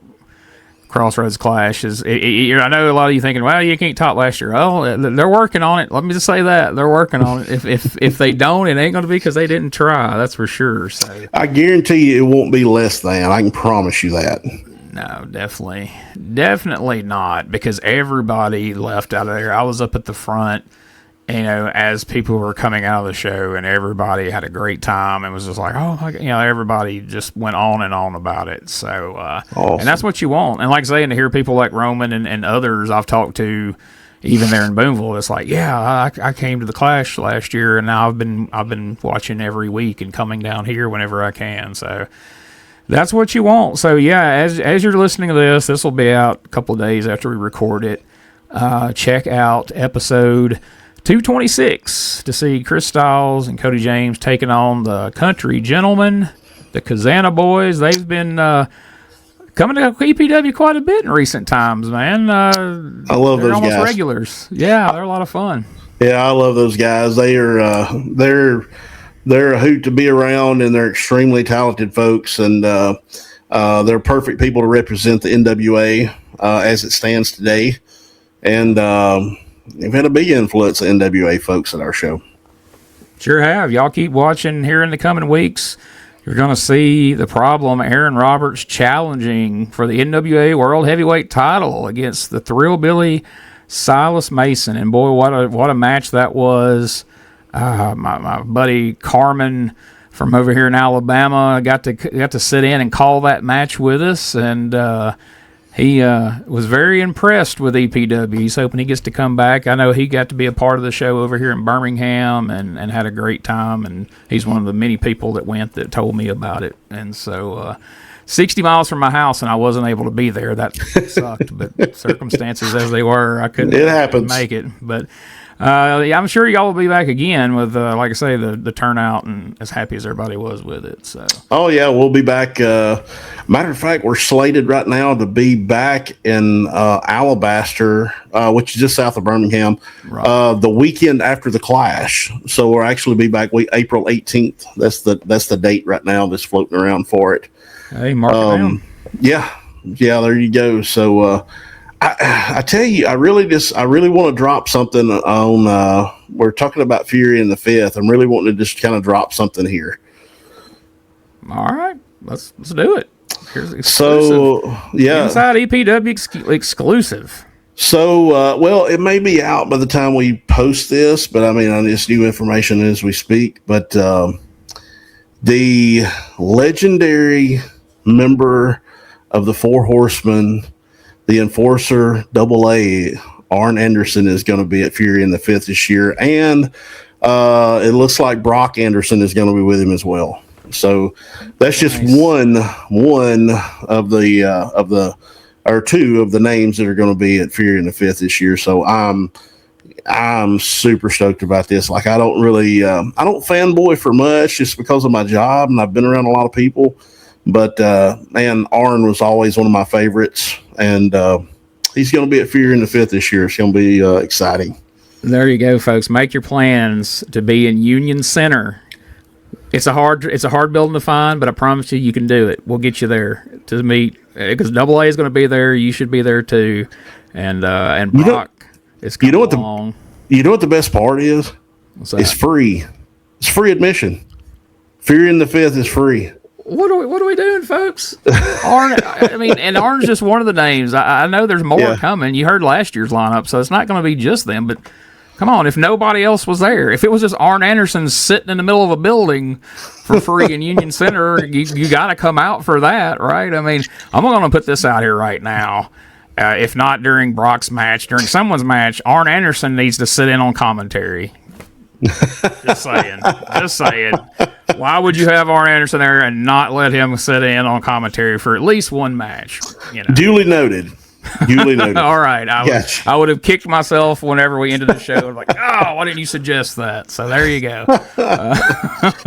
Crossroads Clash. I know a lot of you thinking, well, you can't top last year. Oh, they're working on it. Let me just say that they're working on it. If they don't, it ain't going to be because they didn't try. That's for sure. So I guarantee you, it won't be less than. I can promise you that. No, definitely not, because everybody left out of there. I was up at the front, as people were coming out of the show, and everybody had a great time and was just like, oh, everybody just went on and on about it. So, awesome. And that's what you want. And like saying, to hear people like Roman and others I've talked to, even there in Boonville, it's like, yeah, I came to the Clash last year, and now I've been watching every week and coming down here whenever I can. So that's what you want. So, yeah, as you're listening to this will be out a couple of days after we record it. Check out episode 226 to see Chris Styles and Cody James taking on the Country Gentlemen, the Kazana Boys. They've been coming to EPW quite a bit in recent times, man. I love those almost guys. Regulars. Yeah, they're a lot of fun. Yeah, I love those guys. They are they're a hoot to be around, and they're extremely talented folks, and they're perfect people to represent the NWA as it stands today. and we've had a big influence of NWA folks at our show. Sure have. Y'all keep watching here in the coming weeks. You're going to see the problem. Aaron Roberts challenging for the NWA World Heavyweight title against the Thrillbilly Silas Mason. And boy, what a match that was. My buddy Carmen from over here in Alabama got to sit in and call that match with us, and he was very impressed with EPW. He's hoping he gets to come back. I know he got to be a part of the show over here in Birmingham and had a great time, and he's one of the many people that went that told me about it. And so 60 miles from my house, and I wasn't able to be there. That sucked, but circumstances as they were, I couldn't make it. But yeah, I'm sure y'all will be back again with, like I say, the turnout, and as happy as everybody was with it. So. Oh yeah, we'll be back. Matter of fact, we're slated right now to be back in Alabaster, which is just south of Birmingham, the weekend after the Clash. So we'll actually be back April 18th. That's the date right now that's floating around for it. Hey, mark it down. Yeah, there you go. So. I tell you, I really want to drop something on. We're talking about Fury in the 5th. I'm really wanting to just kind of drop something here. All right, let's do it. Here's exclusive. So yeah, Inside EPW exclusive. So well, it may be out by the time we post this, but I mean, it's new information as we speak. But the legendary member of the Four Horsemen, the Enforcer AA, Arn Anderson, is going to be at Fury in the 5th this year, and it looks like Brock Anderson is going to be with him as well. So that's just one of the or two of the names that are going to be at Fury in the 5th this year. So I'm super stoked about this. Like, I don't fanboy for much just because of my job, and I've been around a lot of people. But, man, Arn was always one of my favorites, and he's going to be at Fury in the 5th this year. It's going to be exciting. There you go, folks. Make your plans to be in Union Center. It's a hard building to find, but I promise you can do it. We'll get you there to meet, because AA is going to be there. You should be there too. And Brock is coming along. You know what the best part is? It's free. It's free admission. Fury in the 5th is free. What are we doing, folks? Arn, and Arn's just one of the names. I know there's more coming. You heard last year's lineup, so it's not going to be just them. But come on, if nobody else was there, if it was just Arn Anderson sitting in the middle of a building for free in Union Center, you got to come out for that, right? I mean, I'm going to put this out here right now. If not during Brock's match, during someone's match, Arn Anderson needs to sit in on commentary. Just saying. Why would you have Arn Anderson there and not let him sit in on commentary for at least one match? You know? Duly noted. All right. I would have kicked myself whenever we ended the show. Like, oh, why didn't you suggest that? So there you go.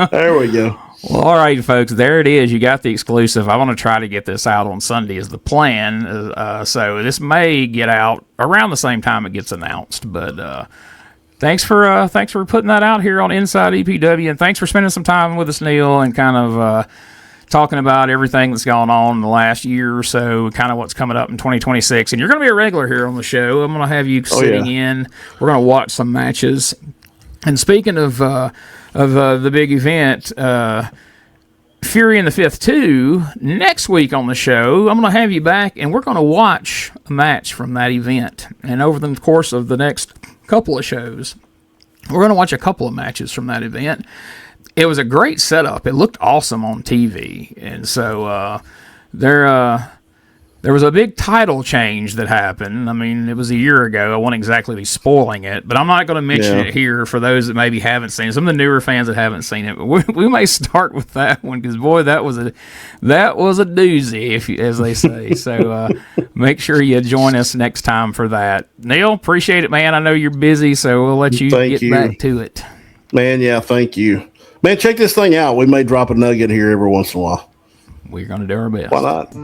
There we go. Well, all right, folks. There it is. You got the exclusive. I want to try to get this out on Sunday is the plan. So this may get out around the same time it gets announced. But thanks for putting that out here on Inside EPW, and thanks for spending some time with us, Neil, and kind of talking about everything that's gone on in the last year or so, kind of what's coming up in 2026. And you're going to be a regular here on the show. I'm going to have you sitting in. We're going to watch some matches. And speaking of the big event, Fury in the 5th too, next week on the show, I'm going to have you back, and we're going to watch a match from that event. And over the course of the next couple of shows, we're going to watch a couple of matches from that event. It was a great setup. It looked awesome on TV. And so there was a big title change that happened. I mean, it was a year ago. I won't exactly be spoiling it, but I'm not going to mention it here for those that maybe haven't seen it. Some of the newer fans that haven't seen it. But we may start with that one, because boy, that was a doozy, as they say. So make sure you join us next time for that. Neil, appreciate it, man. I know you're busy, so we'll let you get back to it. Man, yeah, thank you. Man, check this thing out. We may drop a nugget here every once in a while. We're going to do our best. Why not?